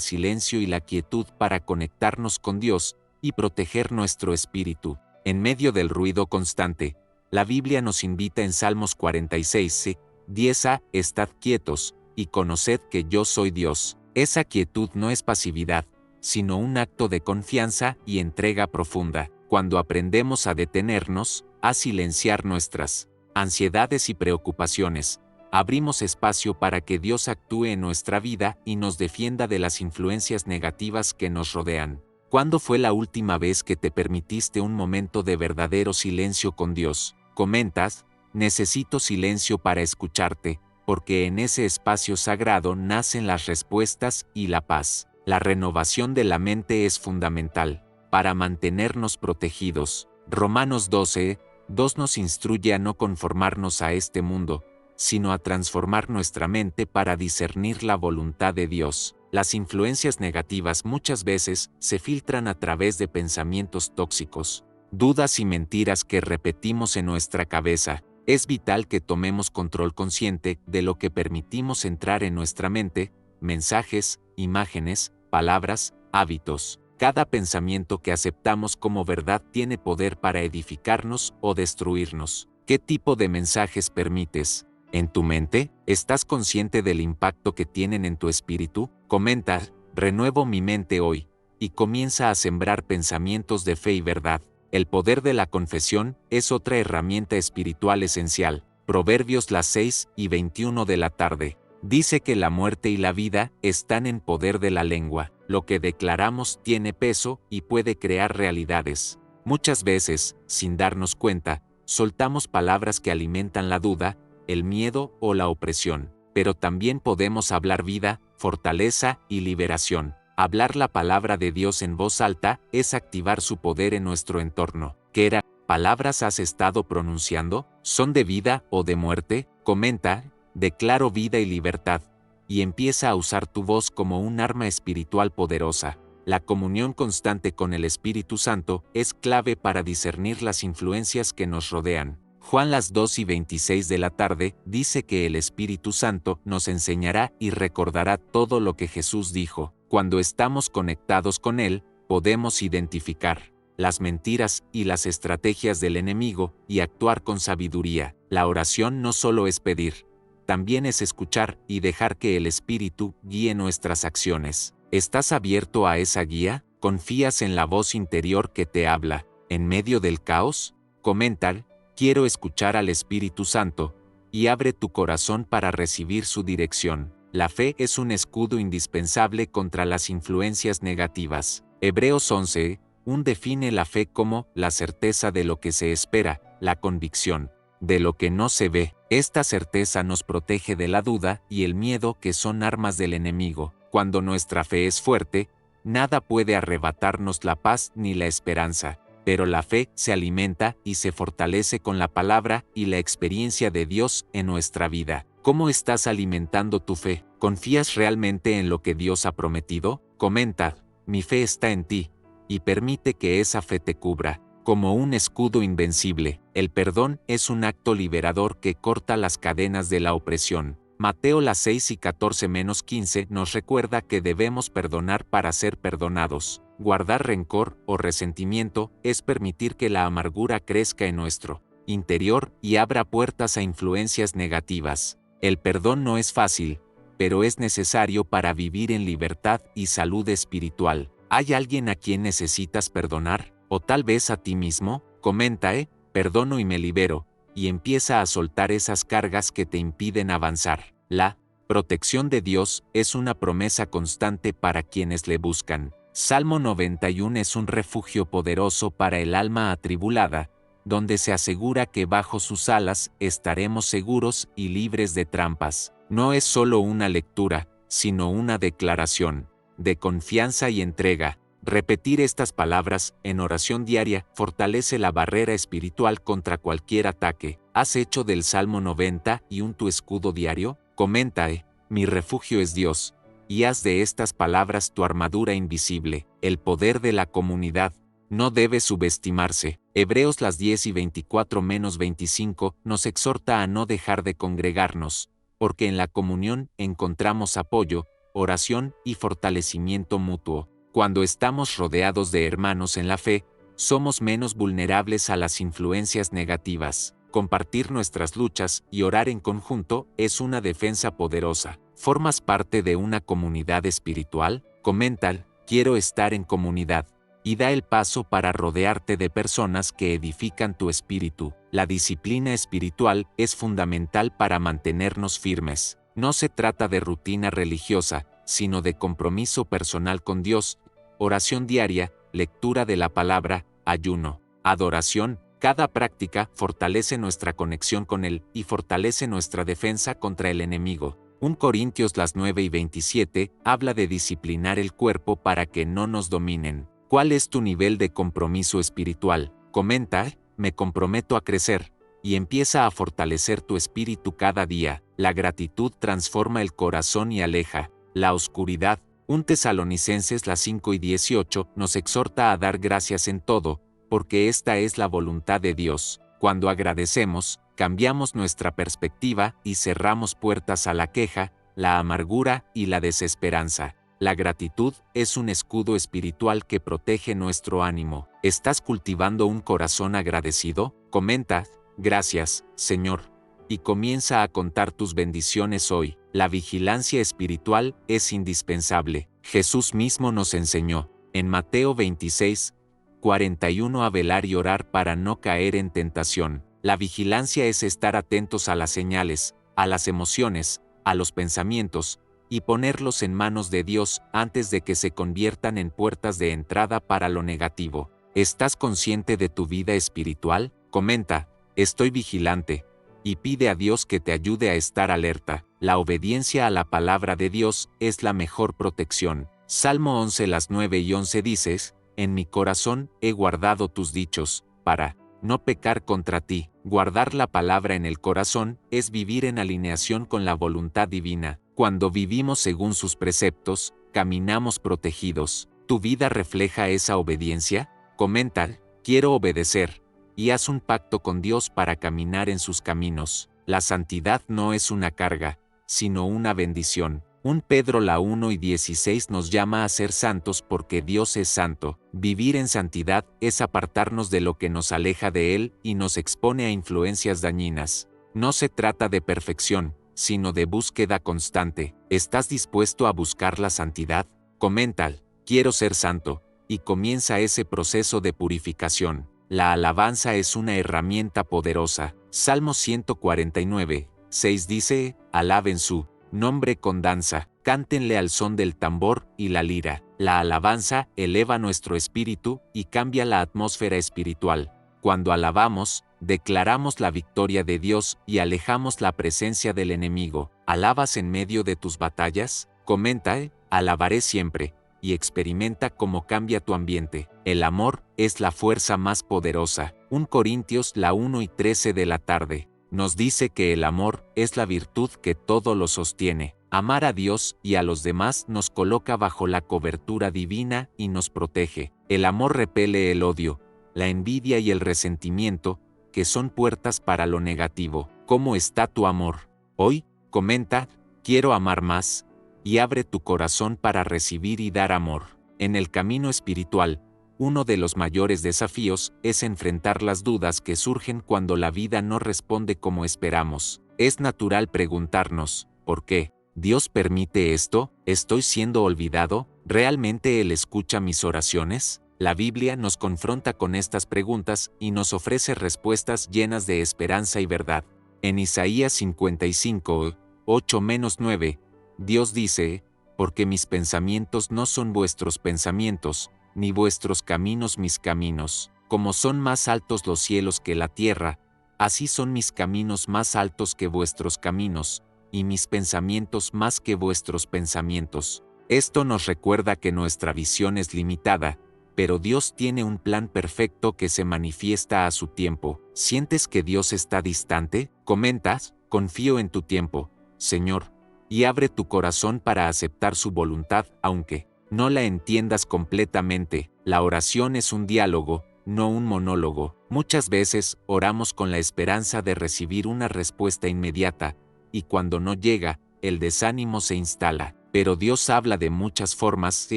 S1: silencio y la quietud para conectarnos con Dios y proteger nuestro espíritu. En medio del ruido constante, la Biblia nos invita en Salmos 46:10 a «Estad quietos, y conoced que yo soy Dios». Esa quietud no es pasividad, sino un acto de confianza y entrega profunda. Cuando aprendemos a detenernos, a silenciar nuestras ansiedades y preocupaciones, abrimos espacio para que Dios actúe en nuestra vida y nos defienda de las influencias negativas que nos rodean. ¿Cuándo fue la última vez que te permitiste un momento de verdadero silencio con Dios? Comentas, necesito silencio para escucharte, porque en ese espacio sagrado nacen las respuestas y la paz. La renovación de la mente es fundamental para mantenernos protegidos. Romanos 12:2 nos instruye a no conformarnos a este mundo, sino a transformar nuestra mente para discernir la voluntad de Dios. Las influencias negativas muchas veces se filtran a través de pensamientos tóxicos, dudas y mentiras que repetimos en nuestra cabeza. Es vital que tomemos control consciente de lo que permitimos entrar en nuestra mente, mensajes, imágenes, palabras, hábitos. Cada pensamiento que aceptamos como verdad tiene poder para edificarnos o destruirnos. ¿Qué tipo de mensajes permites en tu mente? ¿Estás consciente del impacto que tienen en tu espíritu? Comenta, renuevo mi mente hoy, y comienza a sembrar pensamientos de fe y verdad. El poder de la confesión es otra herramienta espiritual esencial. Proverbios 6:21 de la tarde. Dice que la muerte y la vida están en poder de la lengua. Lo que declaramos tiene peso y puede crear realidades. Muchas veces, sin darnos cuenta, soltamos palabras que alimentan la duda, el miedo o la opresión. Pero también podemos hablar vida, fortaleza y liberación. Hablar la palabra de Dios en voz alta es activar su poder en nuestro entorno. ¿Qué palabras has estado pronunciando? ¿Son de vida o de muerte? Comenta, declaro vida y libertad, y empieza a usar tu voz como un arma espiritual poderosa. La comunión constante con el Espíritu Santo es clave para discernir las influencias que nos rodean. Juan 2:26 de la tarde dice que el Espíritu Santo nos enseñará y recordará todo lo que Jesús dijo. Cuando estamos conectados con Él, podemos identificar las mentiras y las estrategias del enemigo y actuar con sabiduría. La oración no solo es pedir, también es escuchar y dejar que el Espíritu guíe nuestras acciones. ¿Estás abierto a esa guía? ¿Confías en la voz interior que te habla en medio del caos? Comenta, quiero escuchar al Espíritu Santo, y abre tu corazón para recibir su dirección. La fe es un escudo indispensable contra las influencias negativas. Hebreos 11:1 define la fe como la certeza de lo que se espera, la convicción de lo que no se ve. Esta certeza nos protege de la duda y el miedo, que son armas del enemigo. Cuando nuestra fe es fuerte, nada puede arrebatarnos la paz ni la esperanza. Pero la fe se alimenta y se fortalece con la palabra y la experiencia de Dios en nuestra vida. ¿Cómo estás alimentando tu fe? ¿Confías realmente en lo que Dios ha prometido? Comenta, mi fe está en ti, y permite que esa fe te cubra. Como un escudo invencible, el perdón es un acto liberador que corta las cadenas de la opresión. Mateo 6:14-15 nos recuerda que debemos perdonar para ser perdonados. Guardar rencor o resentimiento es permitir que la amargura crezca en nuestro interior y abra puertas a influencias negativas. El perdón no es fácil, pero es necesario para vivir en libertad y salud espiritual. ¿Hay alguien a quien necesitas perdonar? O tal vez a ti mismo. Comenta, perdono y me libero, y empieza a soltar esas cargas que te impiden avanzar. La protección de Dios es una promesa constante para quienes le buscan. Salmo 91 es un refugio poderoso para el alma atribulada, donde se asegura que bajo sus alas estaremos seguros y libres de trampas. No es solo una lectura, sino una declaración de confianza y entrega. Repetir estas palabras en oración diaria fortalece la barrera espiritual contra cualquier ataque. ¿Has hecho del Salmo 91 tu escudo diario? Comenta, mi refugio es Dios, y haz de estas palabras tu armadura invisible. El poder de la comunidad no debe subestimarse. Hebreos 10:24-25 nos exhorta a no dejar de congregarnos, porque en la comunión encontramos apoyo, oración y fortalecimiento mutuo. Cuando estamos rodeados de hermanos en la fe, somos menos vulnerables a las influencias negativas. Compartir nuestras luchas y orar en conjunto es una defensa poderosa. ¿Formas parte de una comunidad espiritual? Comenta, quiero estar en comunidad. Y da el paso para rodearte de personas que edifican tu espíritu. La disciplina espiritual es fundamental para mantenernos firmes. No se trata de rutina religiosa, sino de compromiso personal con Dios, oración diaria, lectura de la palabra, ayuno, adoración. Cada práctica fortalece nuestra conexión con Él y fortalece nuestra defensa contra el enemigo. 1 Corintios 9:27 habla de disciplinar el cuerpo para que no nos dominen. ¿Cuál es tu nivel de compromiso espiritual? Comenta, me comprometo a crecer, y empieza a fortalecer tu espíritu cada día. La gratitud transforma el corazón y aleja la oscuridad. 1 Tesalonicenses 5:18 nos exhorta a dar gracias en todo, porque esta es la voluntad de Dios. Cuando agradecemos, cambiamos nuestra perspectiva y cerramos puertas a la queja, la amargura y la desesperanza. La gratitud es un escudo espiritual que protege nuestro ánimo. ¿Estás cultivando un corazón agradecido? Comenta, gracias, Señor, y comienza a contar tus bendiciones hoy. La vigilancia espiritual es indispensable. Jesús mismo nos enseñó, en Mateo 26:41 a velar y orar para no caer en tentación. La vigilancia es estar atentos a las señales, a las emociones, a los pensamientos, y ponerlos en manos de Dios antes de que se conviertan en puertas de entrada para lo negativo. ¿Estás consciente de tu vida espiritual? Comenta, estoy vigilante, y pide a Dios que te ayude a estar alerta. La obediencia a la palabra de Dios es la mejor protección. Salmo 11:9-11 dices, en mi corazón he guardado tus dichos, para no pecar contra ti. Guardar la palabra en el corazón es vivir en alineación con la voluntad divina. Cuando vivimos según sus preceptos, caminamos protegidos. ¿Tu vida refleja esa obediencia? Comenta, quiero obedecer, y haz un pacto con Dios para caminar en sus caminos. La santidad no es una carga, sino una bendición. 1 Pedro 1:16 nos llama a ser santos porque Dios es santo. Vivir en santidad es apartarnos de lo que nos aleja de Él y nos expone a influencias dañinas. No se trata de perfección, sino de búsqueda constante. ¿Estás dispuesto a buscar la santidad? Comenta, quiero ser santo, y comienza ese proceso de purificación. La alabanza es una herramienta poderosa. Salmo 149:6 dice, alaben su nombre con danza, cántenle al son del tambor y la lira. La alabanza eleva nuestro espíritu y cambia la atmósfera espiritual. Cuando alabamos, declaramos la victoria de Dios y alejamos la presencia del enemigo. ¿Alabas en medio de tus batallas? Comenta, alabaré siempre, y experimenta cómo cambia tu ambiente. El amor es la fuerza más poderosa. 1 Corintios 1:13 de la tarde nos dice que el amor es la virtud que todo lo sostiene. Amar a Dios y a los demás nos coloca bajo la cobertura divina y nos protege. El amor repele el odio, la envidia y el resentimiento, que son puertas para lo negativo. ¿Cómo está tu amor? Hoy, comenta, quiero amar más, y abre tu corazón para recibir y dar amor. En el camino espiritual, uno de los mayores desafíos es enfrentar las dudas que surgen cuando la vida no responde como esperamos. Es natural preguntarnos, ¿por qué? ¿Dios permite esto? ¿Estoy siendo olvidado? ¿Realmente Él escucha mis oraciones? La Biblia nos confronta con estas preguntas y nos ofrece respuestas llenas de esperanza y verdad. En Isaías 55, 8-9, Dios dice, porque mis pensamientos no son vuestros pensamientos, ni vuestros caminos mis caminos. Como son más altos los cielos que la tierra, así son mis caminos más altos que vuestros caminos, y mis pensamientos más que vuestros pensamientos. Esto nos recuerda que nuestra visión es limitada, pero Dios tiene un plan perfecto que se manifiesta a su tiempo. ¿Sientes que Dios está distante? Comentas, confío en tu tiempo, Señor, y abre tu corazón para aceptar su voluntad, aunque no la entiendas completamente. La oración es un diálogo, no un monólogo. Muchas veces oramos con la esperanza de recibir una respuesta inmediata, y cuando no llega, el desánimo se instala. Pero Dios habla de muchas formas,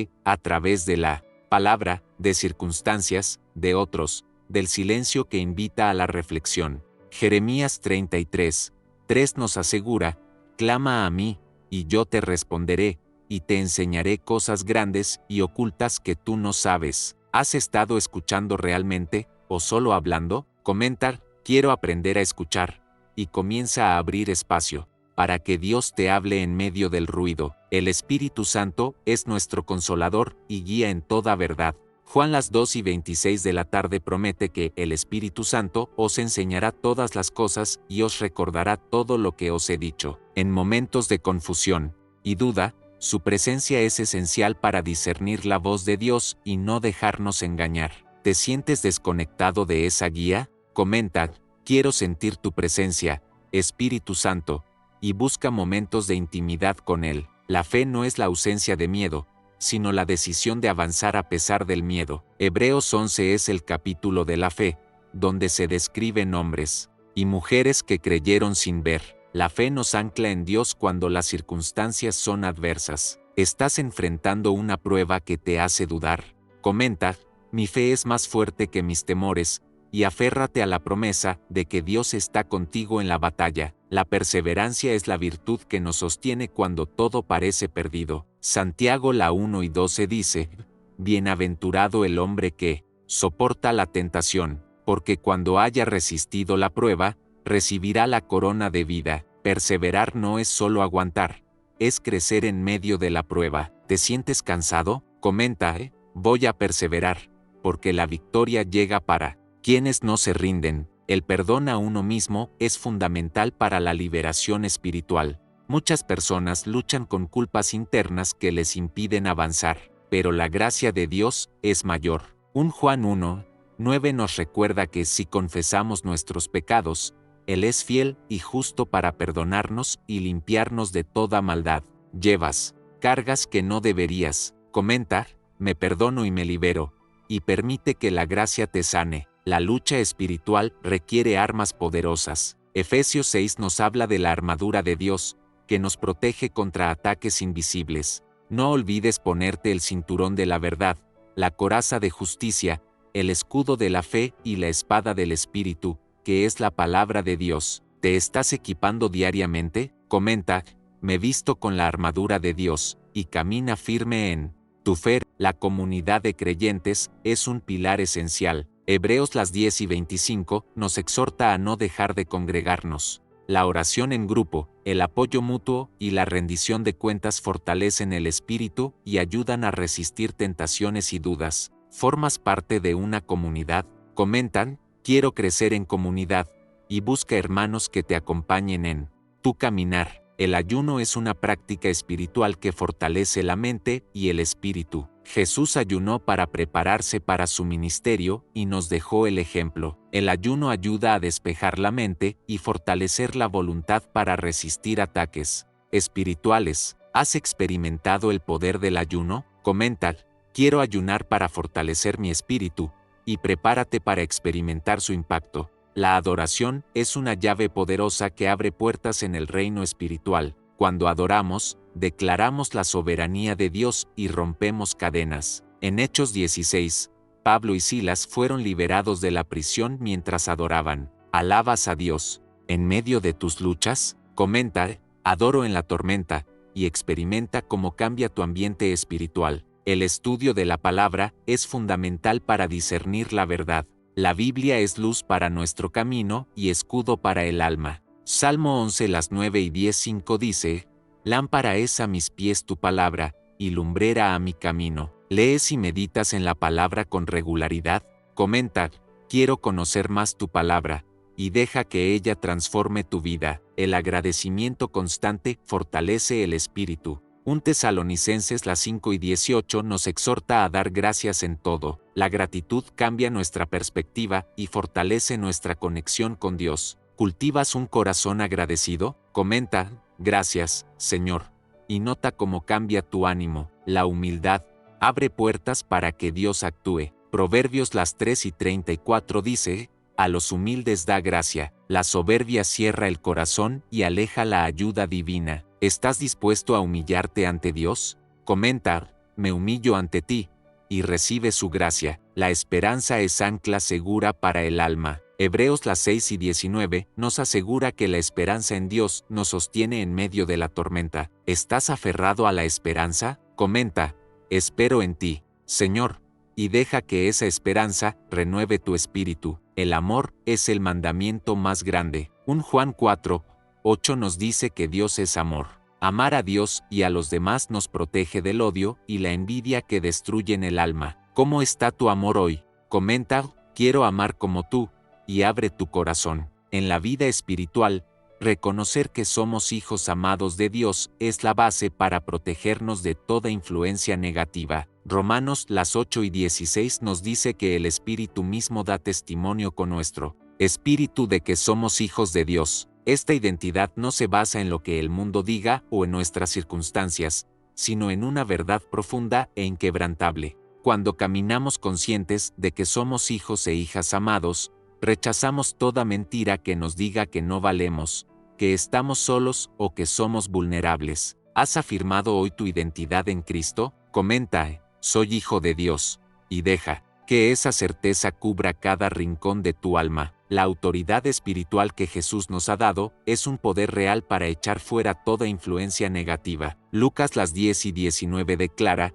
S1: a través de la palabra, de circunstancias, de otros, del silencio que invita a la reflexión. Jeremías 33:3 nos asegura, clama a mí, y yo te responderé, y te enseñaré cosas grandes y ocultas que tú no sabes. ¿Has estado escuchando realmente, o solo hablando? Comenta, quiero aprender a escuchar, y comienza a abrir espacio, para que Dios te hable en medio del ruido. El Espíritu Santo es nuestro consolador y guía en toda verdad. Juan las 2:26 de la tarde promete que el Espíritu Santo os enseñará todas las cosas y os recordará todo lo que os he dicho. En momentos de confusión y duda, su presencia es esencial para discernir la voz de Dios y no dejarnos engañar. ¿Te sientes desconectado de esa guía? Comenta, quiero sentir tu presencia, Espíritu Santo, y busca momentos de intimidad con Él. La fe no es la ausencia de miedo, sino la decisión de avanzar a pesar del miedo. Hebreos 11 es el capítulo de la fe, donde se describen hombres y mujeres que creyeron sin ver. La fe nos ancla en Dios cuando las circunstancias son adversas. ¿Estás enfrentando una prueba que te hace dudar? Comenta, mi fe es más fuerte que mis temores, y aférrate a la promesa de que Dios está contigo en la batalla. La perseverancia es la virtud que nos sostiene cuando todo parece perdido. Santiago 1:12 dice, bienaventurado el hombre que soporta la tentación, porque cuando haya resistido la prueba, recibirá la corona de vida. Perseverar no es solo aguantar, es crecer en medio de la prueba. ¿Te sientes cansado? Comenta, voy a perseverar, porque la victoria llega para quienes no se rinden. El perdón a uno mismo es fundamental para la liberación espiritual. Muchas personas luchan con culpas internas que les impiden avanzar, pero la gracia de Dios es mayor. Juan 1:9 nos recuerda que si confesamos nuestros pecados, Él es fiel y justo para perdonarnos y limpiarnos de toda maldad. Llevas cargas que no deberías. Comenta, me perdono y me libero, y permite que la gracia te sane. La lucha espiritual requiere armas poderosas. Efesios 6 nos habla de la armadura de Dios, que nos protege contra ataques invisibles. No olvides ponerte el cinturón de la verdad, la coraza de justicia, el escudo de la fe y la espada del Espíritu, que es la palabra de Dios. ¿Te estás equipando diariamente? Comenta, me visto con la armadura de Dios, y camina firme en tu fe. La comunidad de creyentes es un pilar esencial. Hebreos 10:25 nos exhorta a no dejar de congregarnos. La oración en grupo, el apoyo mutuo y la rendición de cuentas fortalecen el espíritu y ayudan a resistir tentaciones y dudas. ¿Formas parte de una comunidad? Comentan, quiero crecer en comunidad, y busca hermanos que te acompañen en tu caminar. El ayuno es una práctica espiritual que fortalece la mente y el espíritu. Jesús ayunó para prepararse para su ministerio y nos dejó el ejemplo. El ayuno ayuda a despejar la mente y fortalecer la voluntad para resistir ataques espirituales. ¿Has experimentado el poder del ayuno? Comenta: quiero ayunar para fortalecer mi espíritu, y prepárate para experimentar su impacto. La adoración es una llave poderosa que abre puertas en el reino espiritual. Cuando adoramos, declaramos la soberanía de Dios y rompemos cadenas. En Hechos 16, Pablo y Silas fueron liberados de la prisión mientras adoraban. ¿Alabas a Dios en medio de tus luchas? Comenta: adoro en la tormenta, y experimenta cómo cambia tu ambiente espiritual. El estudio de la palabra es fundamental para discernir la verdad. La Biblia es luz para nuestro camino y escudo para el alma. Salmo 11, las 9 y 10:5 dice: lámpara es a mis pies tu palabra, y lumbrera a mi camino. ¿Lees y meditas en la palabra con regularidad? Comenta: quiero conocer más tu palabra, y deja que ella transforme tu vida. El agradecimiento constante fortalece el espíritu. 1 Tesalonicenses 5:18 nos exhorta a dar gracias en todo. La gratitud cambia nuestra perspectiva y fortalece nuestra conexión con Dios. ¿Cultivas un corazón agradecido? Comenta: gracias, Señor, y nota cómo cambia tu ánimo. La humildad abre puertas para que Dios actúe. Proverbios 3:34 dice: a los humildes da gracia, la soberbia cierra el corazón y aleja la ayuda divina. ¿Estás dispuesto a humillarte ante Dios? Comenta: me humillo ante ti, y recibe su gracia. La esperanza es ancla segura para el alma. Hebreos 6:19 nos asegura que la esperanza en Dios nos sostiene en medio de la tormenta. ¿Estás aferrado a la esperanza? Comenta: espero en ti, Señor, y deja que esa esperanza renueve tu espíritu. El amor es el mandamiento más grande. 1 Juan 4:8 nos dice que Dios es amor. Amar a Dios y a los demás nos protege del odio y la envidia que destruyen el alma. ¿Cómo está tu amor hoy? Comenta: quiero amar como tú, y abre tu corazón. En la vida espiritual, reconocer que somos hijos amados de Dios es la base para protegernos de toda influencia negativa. Romanos 8:16 nos dice que el Espíritu mismo da testimonio con nuestro espíritu de que somos hijos de Dios. Esta identidad no se basa en lo que el mundo diga o en nuestras circunstancias, sino en una verdad profunda e inquebrantable. Cuando caminamos conscientes de que somos hijos e hijas amados, rechazamos toda mentira que nos diga que no valemos, que estamos solos o que somos vulnerables. ¿Has afirmado hoy tu identidad en Cristo? Comenta: soy hijo de Dios, y deja que esa certeza cubra cada rincón de tu alma. La autoridad espiritual que Jesús nos ha dado es un poder real para echar fuera toda influencia negativa. Lucas 10:19 declara: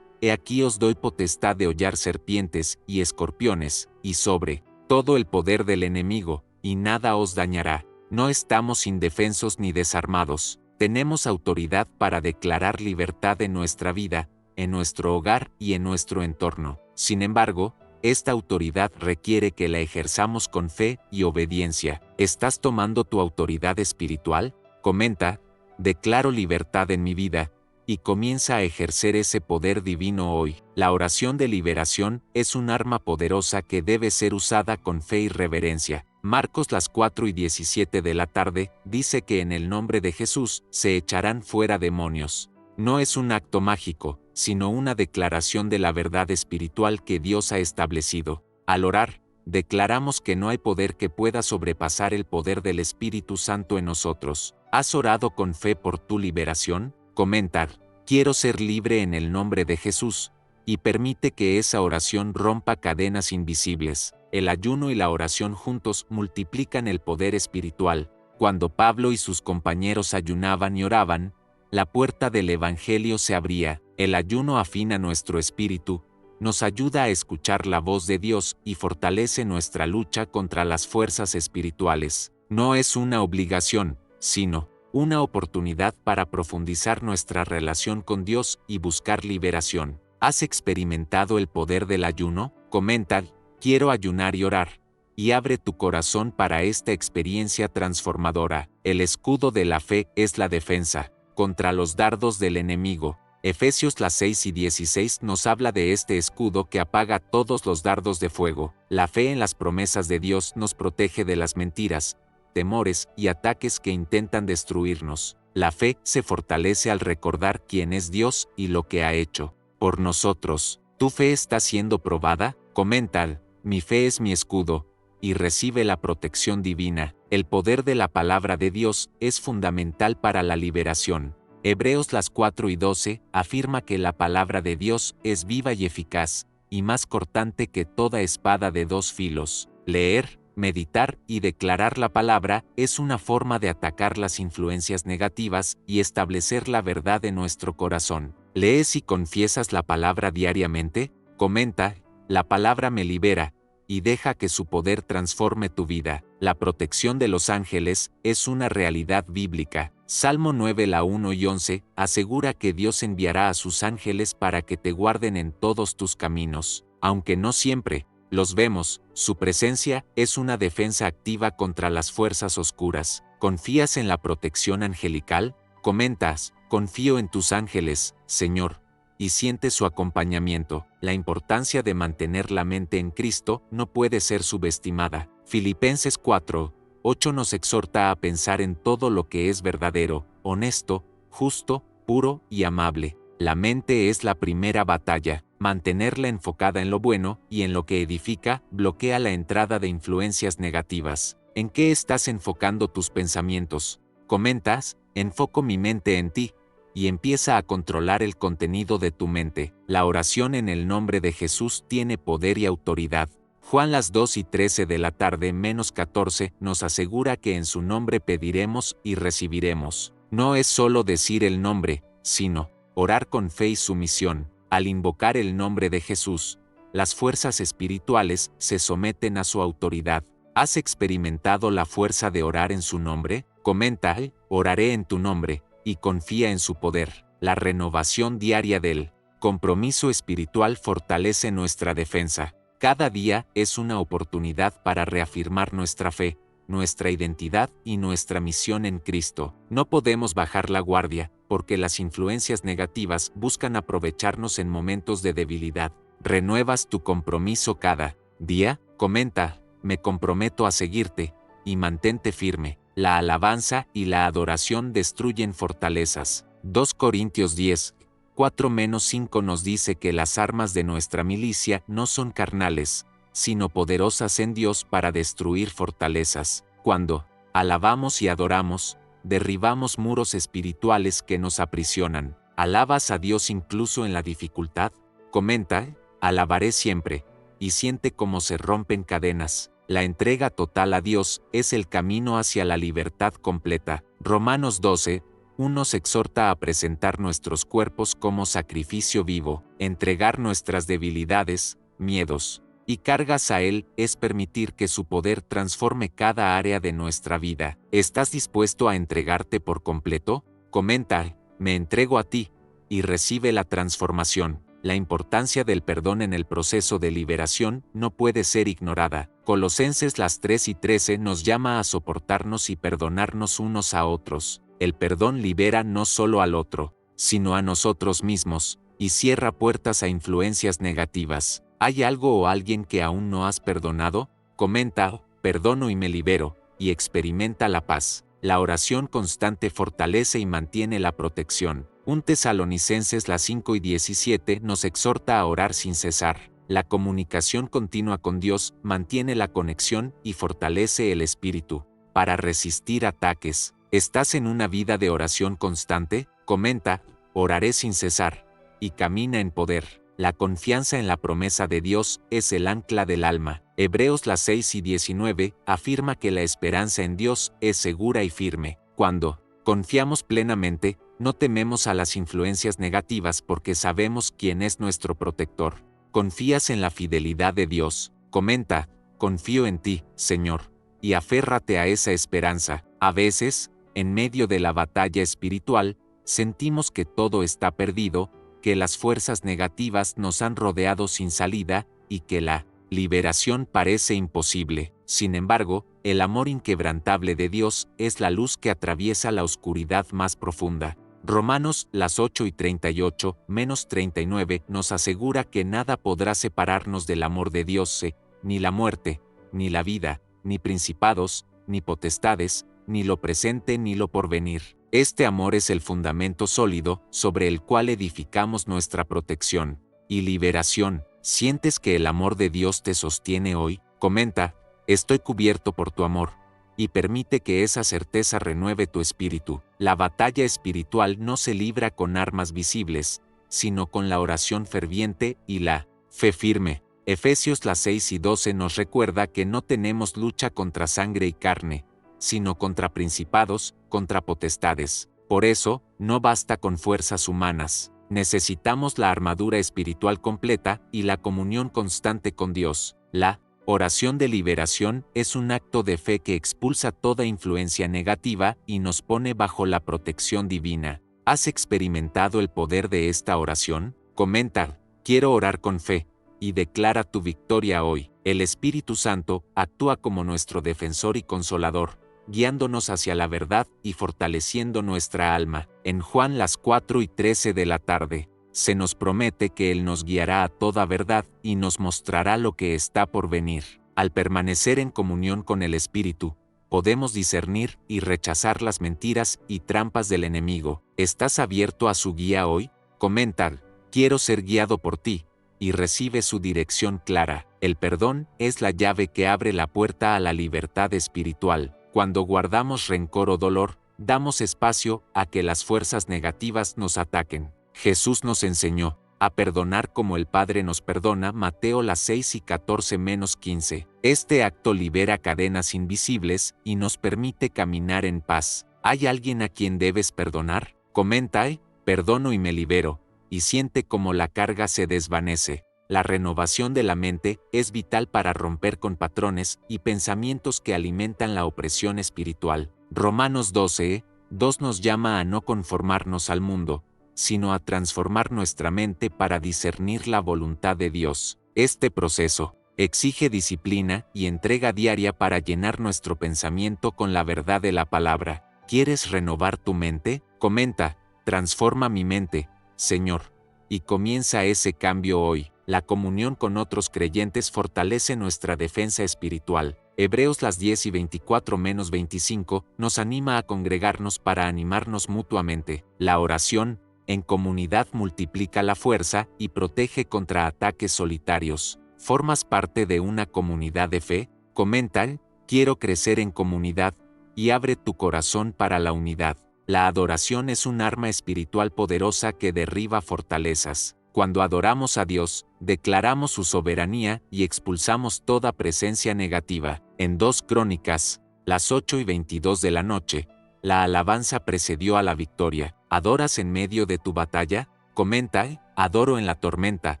S1: he aquí os doy potestad de hollar serpientes y escorpiones, y sobre todo el poder del enemigo, y nada os dañará. No estamos indefensos ni desarmados. Tenemos autoridad para declarar libertad en nuestra vida, en nuestro hogar y en nuestro entorno. Sin embargo, esta autoridad requiere que la ejerzamos con fe y obediencia. ¿Estás tomando tu autoridad espiritual? Comenta: declaro libertad en mi vida, y comienza a ejercer ese poder divino hoy. La oración de liberación es un arma poderosa que debe ser usada con fe y reverencia. Marcos 4:17 de la tarde dice que en el nombre de Jesús se echarán fuera demonios. No es un acto mágico, sino una declaración de la verdad espiritual que Dios ha establecido. Al orar, declaramos que no hay poder que pueda sobrepasar el poder del Espíritu Santo en nosotros. ¿Has orado con fe por tu liberación? Comenta: quiero ser libre en el nombre de Jesús, y permite que esa oración rompa cadenas invisibles. El ayuno y la oración juntos multiplican el poder espiritual. Cuando Pablo y sus compañeros ayunaban y oraban, la puerta del Evangelio se abría. El ayuno afina nuestro espíritu, nos ayuda a escuchar la voz de Dios y fortalece nuestra lucha contra las fuerzas espirituales. No es una obligación, sino una oportunidad para profundizar nuestra relación con Dios y buscar liberación. ¿Has experimentado el poder del ayuno? Comenta: quiero ayunar y orar, y abre tu corazón para esta experiencia transformadora. El escudo de la fe es la defensa contra los dardos del enemigo. Efesios 6:16 nos habla de este escudo que apaga todos los dardos de fuego. La fe en las promesas de Dios nos protege de las mentiras, temores y ataques que intentan destruirnos. La fe se fortalece al recordar quién es Dios y lo que ha hecho por nosotros. ¿Tu fe está siendo probada? Comenta: mi fe es mi escudo, y recibe la protección divina. El poder de la palabra de Dios es fundamental para la liberación. Hebreos 4:12 afirma que la palabra de Dios es viva y eficaz, y más cortante que toda espada de dos filos. Leer, meditar y declarar la palabra es una forma de atacar las influencias negativas y establecer la verdad en nuestro corazón. ¿Lees y confiesas la palabra diariamente? Comenta: la palabra me libera, y deja que su poder transforme tu vida. La protección de los ángeles es una realidad bíblica. Salmo 9, 1 y 11 asegura que Dios enviará a sus ángeles para que te guarden en todos tus caminos. Aunque no siempre los vemos, su presencia es una defensa activa contra las fuerzas oscuras. ¿Confías en la protección angelical? Comentas: confío en tus ángeles, Señor, y siente su acompañamiento. La importancia de mantener la mente en Cristo no puede ser subestimada. Filipenses 4:8 nos exhorta a pensar en todo lo que es verdadero, honesto, justo, puro y amable. La mente es la primera batalla. Mantenerla enfocada en lo bueno y en lo que edifica bloquea la entrada de influencias negativas. ¿En qué estás enfocando tus pensamientos? Comentas: enfoco mi mente en ti, y empieza a controlar el contenido de tu mente. La oración en el nombre de Jesús tiene poder y autoridad. Juan 2:13 de la tarde -14 nos asegura que en su nombre pediremos y recibiremos. No es solo decir el nombre, sino orar con fe y sumisión. Al invocar el nombre de Jesús, las fuerzas espirituales se someten a su autoridad. ¿Has experimentado la fuerza de orar en su nombre? Comenta: oraré en tu nombre, y confía en su poder. La renovación diaria del compromiso espiritual fortalece nuestra defensa. Cada día es una oportunidad para reafirmar nuestra fe, nuestra identidad y nuestra misión en Cristo. No podemos bajar la guardia, porque las influencias negativas buscan aprovecharnos en momentos de debilidad. ¿Renuevas tu compromiso cada día? Comenta: me comprometo a seguirte, y mantente firme. La alabanza y la adoración destruyen fortalezas. 2 Corintios 10:4-5 nos dice que las armas de nuestra milicia no son carnales, sino poderosas en Dios para destruir fortalezas. Cuando alabamos y adoramos, derribamos muros espirituales que nos aprisionan. ¿Alabas a Dios incluso en la dificultad? Comenta: alabaré siempre, y siente cómo se rompen cadenas. La entrega total a Dios es el camino hacia la libertad completa. Romanos 12:1 nos exhorta a presentar nuestros cuerpos como sacrificio vivo. Entregar nuestras debilidades, miedos y cargas a Él es permitir que su poder transforme cada área de nuestra vida. ¿Estás dispuesto a entregarte por completo? Comenta: me entrego a ti, y recibe la transformación. La importancia del perdón en el proceso de liberación no puede ser ignorada. Colosenses 3:13 nos llama a soportarnos y perdonarnos unos a otros. El perdón libera no solo al otro, sino a nosotros mismos, y cierra puertas a influencias negativas. ¿Hay algo o alguien que aún no has perdonado? Comenta: perdono y me libero, y experimenta la paz. La oración constante fortalece y mantiene la protección. 1 Tesalonicenses 5:17 nos exhorta a orar sin cesar. La comunicación continua con Dios mantiene la conexión y fortalece el espíritu para resistir ataques. ¿Estás en una vida de oración constante? Comenta: oraré sin cesar, y camina en poder. La confianza en la promesa de Dios es el ancla del alma. Hebreos 6:19 afirma que la esperanza en Dios es segura y firme. Cuando confiamos plenamente, no tememos a las influencias negativas porque sabemos quién es nuestro protector. ¿Confías en la fidelidad de Dios? Comenta: confío en ti, Señor, y aférrate a esa esperanza. A veces, en medio de la batalla espiritual, sentimos que todo está perdido, que las fuerzas negativas nos han rodeado sin salida, y que la liberación parece imposible. Sin embargo, el amor inquebrantable de Dios es la luz que atraviesa la oscuridad más profunda. Romanos, las 8:38-39, nos asegura que nada podrá separarnos del amor de Dios, ni la muerte, ni la vida, ni principados, ni potestades, ni lo presente ni lo porvenir. Este amor es el fundamento sólido sobre el cual edificamos nuestra protección y liberación. ¿Sientes que el amor de Dios te sostiene hoy? Comenta, estoy cubierto por tu amor, y permite que esa certeza renueve tu espíritu. La batalla espiritual no se libra con armas visibles, sino con la oración ferviente y la fe firme. Efesios las 6:12 nos recuerda que no tenemos lucha contra sangre y carne, sino contra principados, contra potestades. Por eso, no basta con fuerzas humanas. Necesitamos la armadura espiritual completa y la comunión constante con Dios. La oración de liberación es un acto de fe que expulsa toda influencia negativa y nos pone bajo la protección divina. ¿Has experimentado el poder de esta oración? Comenta, quiero orar con fe, y declara tu victoria hoy. El Espíritu Santo actúa como nuestro defensor y consolador, guiándonos hacia la verdad y fortaleciendo nuestra alma. En Juan las 4:13 de la tarde, se nos promete que Él nos guiará a toda verdad y nos mostrará lo que está por venir. Al permanecer en comunión con el Espíritu, podemos discernir y rechazar las mentiras y trampas del enemigo. ¿Estás abierto a su guía hoy? Comenta, quiero ser guiado por ti, y recibe su dirección clara. El perdón es la llave que abre la puerta a la libertad espiritual. Cuando guardamos rencor o dolor, damos espacio a que las fuerzas negativas nos ataquen. Jesús nos enseñó a perdonar como el Padre nos perdona, Mateo las 6:14-15. Este acto libera cadenas invisibles y nos permite caminar en paz. ¿Hay alguien a quien debes perdonar? Comenta, perdono y me libero, y siente como la carga se desvanece. La renovación de la mente es vital para romper con patrones y pensamientos que alimentan la opresión espiritual. Romanos 12:2 nos llama a no conformarnos al mundo, sino a transformar nuestra mente para discernir la voluntad de Dios. Este proceso exige disciplina y entrega diaria para llenar nuestro pensamiento con la verdad de la palabra. ¿Quieres renovar tu mente? Comenta, transforma mi mente, Señor, y comienza ese cambio hoy. La comunión con otros creyentes fortalece nuestra defensa espiritual. Hebreos las 10:24-25 nos anima a congregarnos para animarnos mutuamente. La oración en comunidad multiplica la fuerza y protege contra ataques solitarios. ¿Formas parte de una comunidad de fe? Comenta, quiero crecer en comunidad, y abre tu corazón para la unidad. La adoración es un arma espiritual poderosa que derriba fortalezas. Cuando adoramos a Dios, declaramos su soberanía y expulsamos toda presencia negativa. En 2 Crónicas, las 8:22 de la noche, la alabanza precedió a la victoria. ¿Adoras en medio de tu batalla? Comenta, adoro en la tormenta,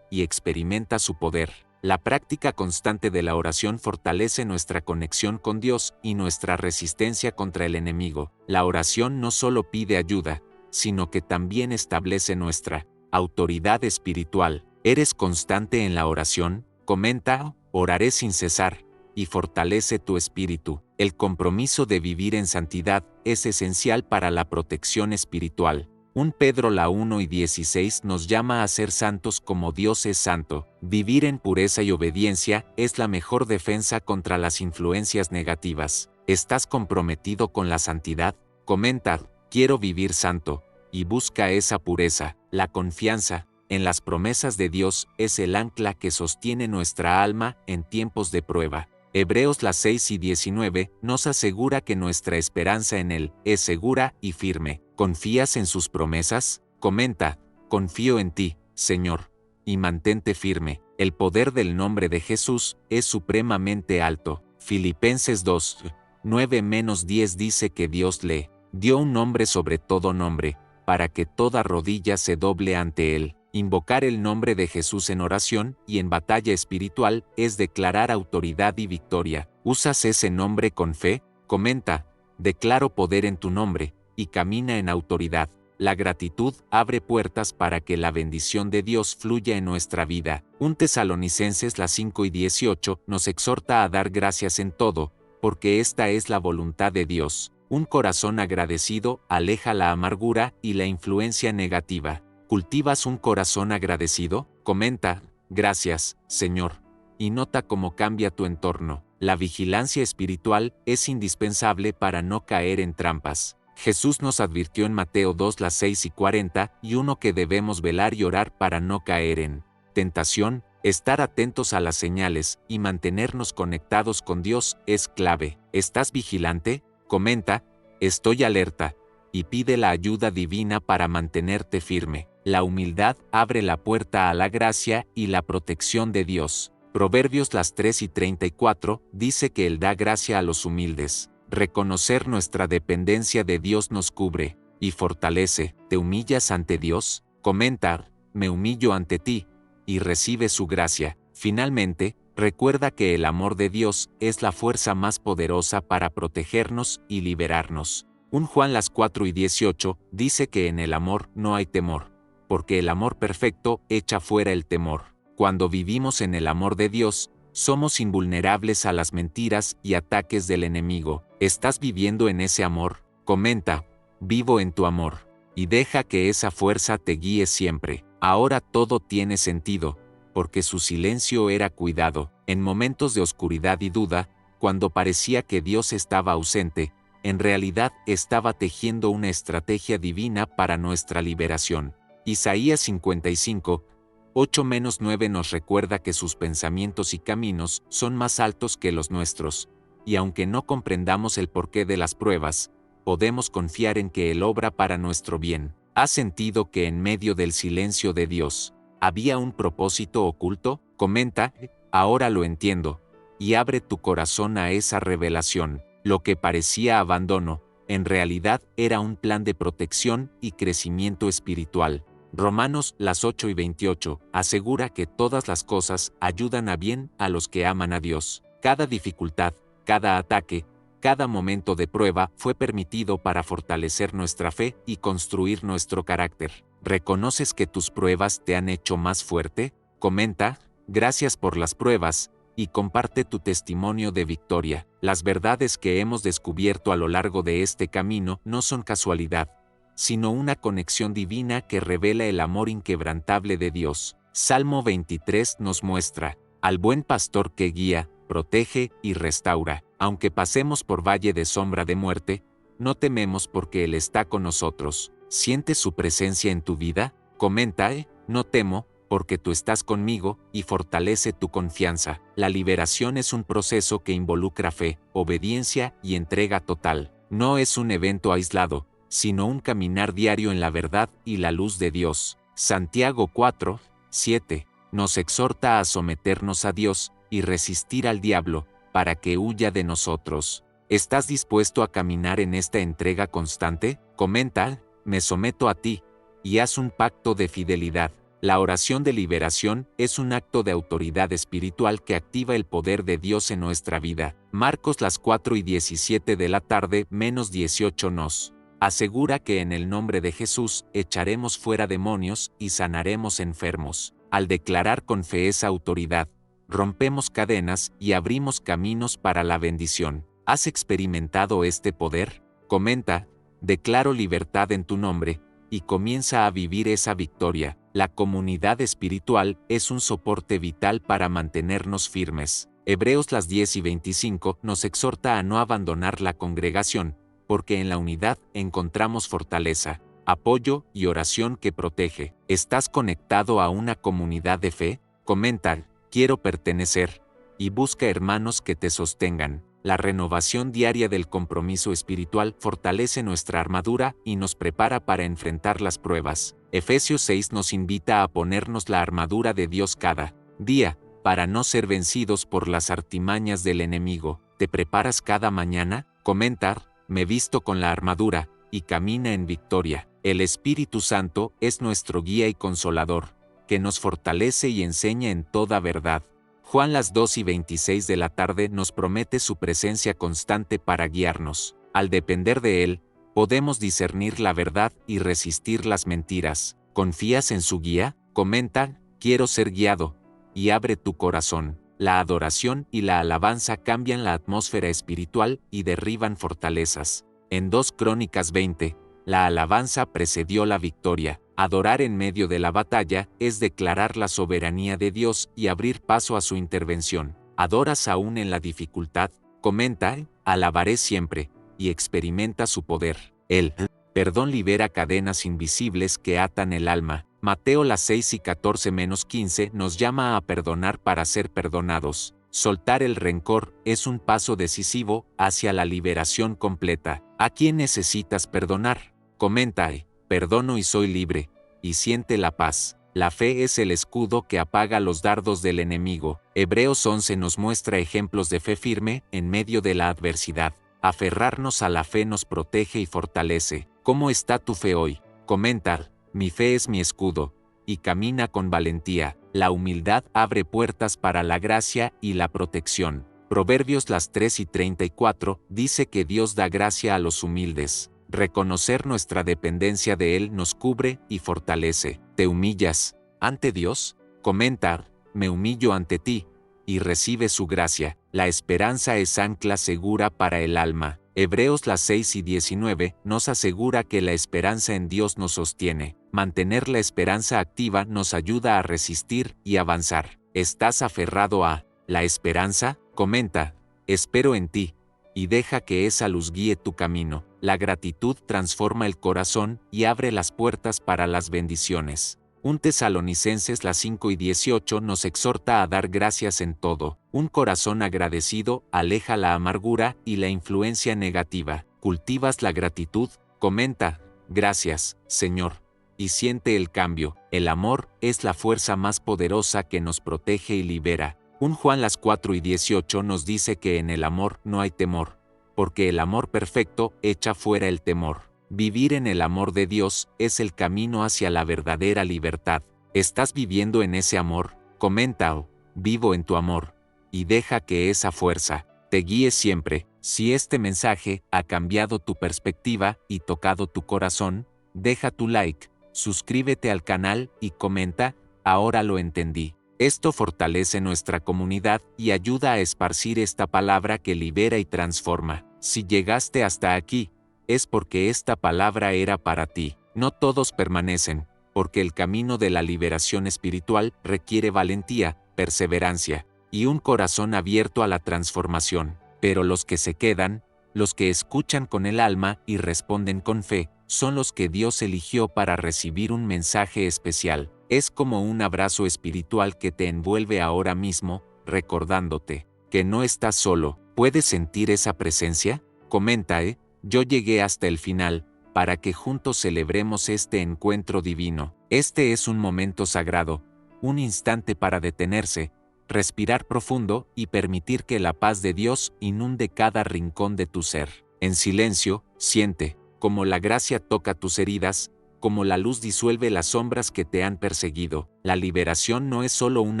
S1: y experimenta su poder. La práctica constante de la oración fortalece nuestra conexión con Dios y nuestra resistencia contra el enemigo. La oración no solo pide ayuda, sino que también establece nuestra autoridad espiritual. ¿Eres constante en la oración? Comenta, oraré sin cesar, y fortalece tu espíritu. El compromiso de vivir en santidad es esencial para la protección espiritual. 1 Pedro la 1:16 nos llama a ser santos como Dios es santo. Vivir en pureza y obediencia es la mejor defensa contra las influencias negativas. ¿Estás comprometido con la santidad? Comenta, quiero vivir santo, y busca esa pureza. La confianza en las promesas de Dios es el ancla que sostiene nuestra alma en tiempos de prueba. Hebreos las 6:19 nos asegura que nuestra esperanza en Él es segura y firme. ¿Confías en sus promesas? Comenta, confío en ti, Señor, y mantente firme. El poder del nombre de Jesús es supremamente alto. Filipenses 2:9-10 dice que Dios le dio un nombre sobre todo nombre, para que toda rodilla se doble ante Él. Invocar el nombre de Jesús en oración y en batalla espiritual es declarar autoridad y victoria. ¿Usas ese nombre con fe? Comenta, declaro poder en tu nombre, y camina en autoridad. La gratitud abre puertas para que la bendición de Dios fluya en nuestra vida. 1 Tesalonicenses 5:18 nos exhorta a dar gracias en todo, porque esta es la voluntad de Dios. Un corazón agradecido aleja la amargura y la influencia negativa. ¿Cultivas un corazón agradecido? Comenta, gracias, Señor, y nota cómo cambia tu entorno. La vigilancia espiritual es indispensable para no caer en trampas. Jesús nos advirtió en Mateo 2:6-40, que debemos velar y orar para no caer en tentación. Estar atentos a las señales y mantenernos conectados con Dios es clave. ¿Estás vigilante? Comenta, estoy alerta, y pide la ayuda divina para mantenerte firme. La humildad abre la puerta a la gracia y la protección de Dios. Proverbios 3:34 dice que Él da gracia a los humildes. Reconocer nuestra dependencia de Dios nos cubre y fortalece. ¿Te humillas ante Dios? Comenta, me humillo ante ti, y recibe su gracia. Finalmente, recuerda que el amor de Dios es la fuerza más poderosa para protegernos y liberarnos. 1 Juan 4:18 dice que en el amor no hay temor, porque el amor perfecto echa fuera el temor. Cuando vivimos en el amor de Dios, somos invulnerables a las mentiras y ataques del enemigo. ¿Estás viviendo en ese amor? Comenta, vivo en tu amor, y deja que esa fuerza te guíe siempre. Ahora todo tiene sentido, porque su silencio era cuidado. En momentos de oscuridad y duda, cuando parecía que Dios estaba ausente, en realidad estaba tejiendo una estrategia divina para nuestra liberación. Isaías 55:8-9 nos recuerda que sus pensamientos y caminos son más altos que los nuestros, y aunque no comprendamos el porqué de las pruebas, podemos confiar en que Él obra para nuestro bien. ¿Has sentido que en medio del silencio de Dios había un propósito oculto? Comenta, ahora lo entiendo, y abre tu corazón a esa revelación. Lo que parecía abandono, en realidad era un plan de protección y crecimiento espiritual. Romanos 8:28 asegura que todas las cosas ayudan a bien a los que aman a Dios. Cada dificultad, cada ataque, cada momento de prueba fue permitido para fortalecer nuestra fe y construir nuestro carácter. ¿Reconoces que tus pruebas te han hecho más fuerte? Comenta, gracias por las pruebas, y comparte tu testimonio de victoria. Las verdades que hemos descubierto a lo largo de este camino no son casualidad, sino una conexión divina que revela el amor inquebrantable de Dios. Salmo 23 nos muestra, al buen pastor que guía, protege y restaura. Aunque pasemos por valle de sombra de muerte, no tememos porque Él está con nosotros. ¿Sientes su presencia en tu vida? Comenta, no temo, porque tú estás conmigo, y fortalece tu confianza. La liberación es un proceso que involucra fe, obediencia y entrega total. No es un evento aislado, sino un caminar diario en la verdad y la luz de Dios. Santiago 4:7 nos exhorta a someternos a Dios y resistir al diablo, para que huya de nosotros. ¿Estás dispuesto a caminar en esta entrega constante? Comenta, me someto a ti, y haz un pacto de fidelidad. La oración de liberación es un acto de autoridad espiritual que activa el poder de Dios en nuestra vida. Marcos 4:17 de la tarde -18 nos asegura que en el nombre de Jesús echaremos fuera demonios y sanaremos enfermos. Al declarar con fe esa autoridad, rompemos cadenas y abrimos caminos para la bendición. ¿Has experimentado este poder? Comenta, declaro libertad en tu nombre, y comienza a vivir esa victoria. La comunidad espiritual es un soporte vital para mantenernos firmes. Hebreos 10:25 nos exhorta a no abandonar la congregación, porque en la unidad encontramos fortaleza, apoyo y oración que protege. ¿Estás conectado a una comunidad de fe? Comenta, quiero pertenecer, y busca hermanos que te sostengan. La renovación diaria del compromiso espiritual fortalece nuestra armadura y nos prepara para enfrentar las pruebas. Efesios 6 nos invita a ponernos la armadura de Dios cada día, para no ser vencidos por las artimañas del enemigo. ¿Te preparas cada mañana? Comentar, me visto con la armadura, y camina en victoria. El Espíritu Santo es nuestro guía y consolador, que nos fortalece y enseña en toda verdad. Juan 2:26 de la tarde nos promete su presencia constante para guiarnos. Al depender de Él, Podemos discernir la verdad y resistir las mentiras. ¿Confías en su guía? Comenta, quiero ser guiado. Y abre tu corazón. La adoración y la alabanza cambian la atmósfera espiritual y derriban fortalezas. En 2 Crónicas 20, la alabanza precedió la victoria. Adorar en medio de la batalla es declarar la soberanía de Dios y abrir paso a su intervención. ¿Adoras aún en la dificultad? Comenta, alabaré siempre, y experimenta su poder. El perdón libera cadenas invisibles que atan el alma. Mateo 6:14-15 nos llama a perdonar para ser perdonados. Soltar el rencor es un paso decisivo hacia la liberación completa. ¿A quién necesitas perdonar? Comenta, perdono y soy libre, y siente la paz. La fe es el escudo que apaga los dardos del enemigo. Hebreos 11 nos muestra ejemplos de fe firme en medio de la adversidad. Aferrarnos a la fe nos protege y fortalece. ¿Cómo está tu fe hoy? Comenta, mi fe es mi escudo, y camina con valentía. La humildad abre puertas para la gracia y la protección. Proverbios 3:34 dice que Dios da gracia a los humildes. Reconocer nuestra dependencia de Él nos cubre y fortalece. ¿Te humillas ante Dios? Comenta, me humillo ante ti, y recibe su gracia. La esperanza es ancla segura para el alma. Hebreos 6:19 nos asegura que la esperanza en Dios nos sostiene. Mantener la esperanza activa nos ayuda a resistir y avanzar. ¿Estás aferrado a la esperanza? Comenta, espero en ti, y deja que esa luz guíe tu camino. La gratitud transforma el corazón y abre las puertas para las bendiciones. 1 Tesalonicenses 5:18 nos exhorta a dar gracias en todo. Un corazón agradecido aleja la amargura y la influencia negativa. ¿Cultivas la gratitud? Comenta, gracias, Señor, y siente el cambio. El amor es la fuerza más poderosa que nos protege y libera. Juan 4:18 nos dice que en el amor no hay temor, porque el amor perfecto echa fuera el temor. Vivir en el amor de Dios es el camino hacia la verdadera libertad. ¿Estás viviendo en ese amor? Comenta, vivo en tu amor, y deja que esa fuerza te guíe siempre. Si este mensaje ha cambiado tu perspectiva y tocado tu corazón, deja tu like, suscríbete al canal y comenta, ahora lo entendí. Esto fortalece nuestra comunidad y ayuda a esparcir esta palabra que libera y transforma. Si llegaste hasta aquí, es porque esta palabra era para ti. No todos permanecen, porque el camino de la liberación espiritual requiere valentía, perseverancia y un corazón abierto a la transformación. Pero los que se quedan, los que escuchan con el alma y responden con fe, son los que Dios eligió para recibir un mensaje especial. Es como un abrazo espiritual que te envuelve ahora mismo, recordándote que no estás solo. ¿Puedes sentir esa presencia? Comenta, yo llegué hasta el final, para que juntos celebremos este encuentro divino. Este es un momento sagrado, un instante para detenerse, respirar profundo y permitir que la paz de Dios inunde cada rincón de tu ser. En silencio, siente como la gracia toca tus heridas, como la luz disuelve las sombras que te han perseguido. La liberación no es solo un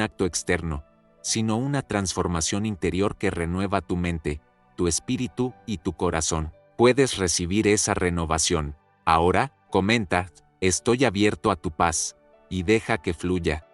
S1: acto externo, sino una transformación interior que renueva tu mente, tu espíritu y tu corazón. Puedes recibir esa renovación. Ahora, comenta, estoy abierto a tu paz, y deja que fluya.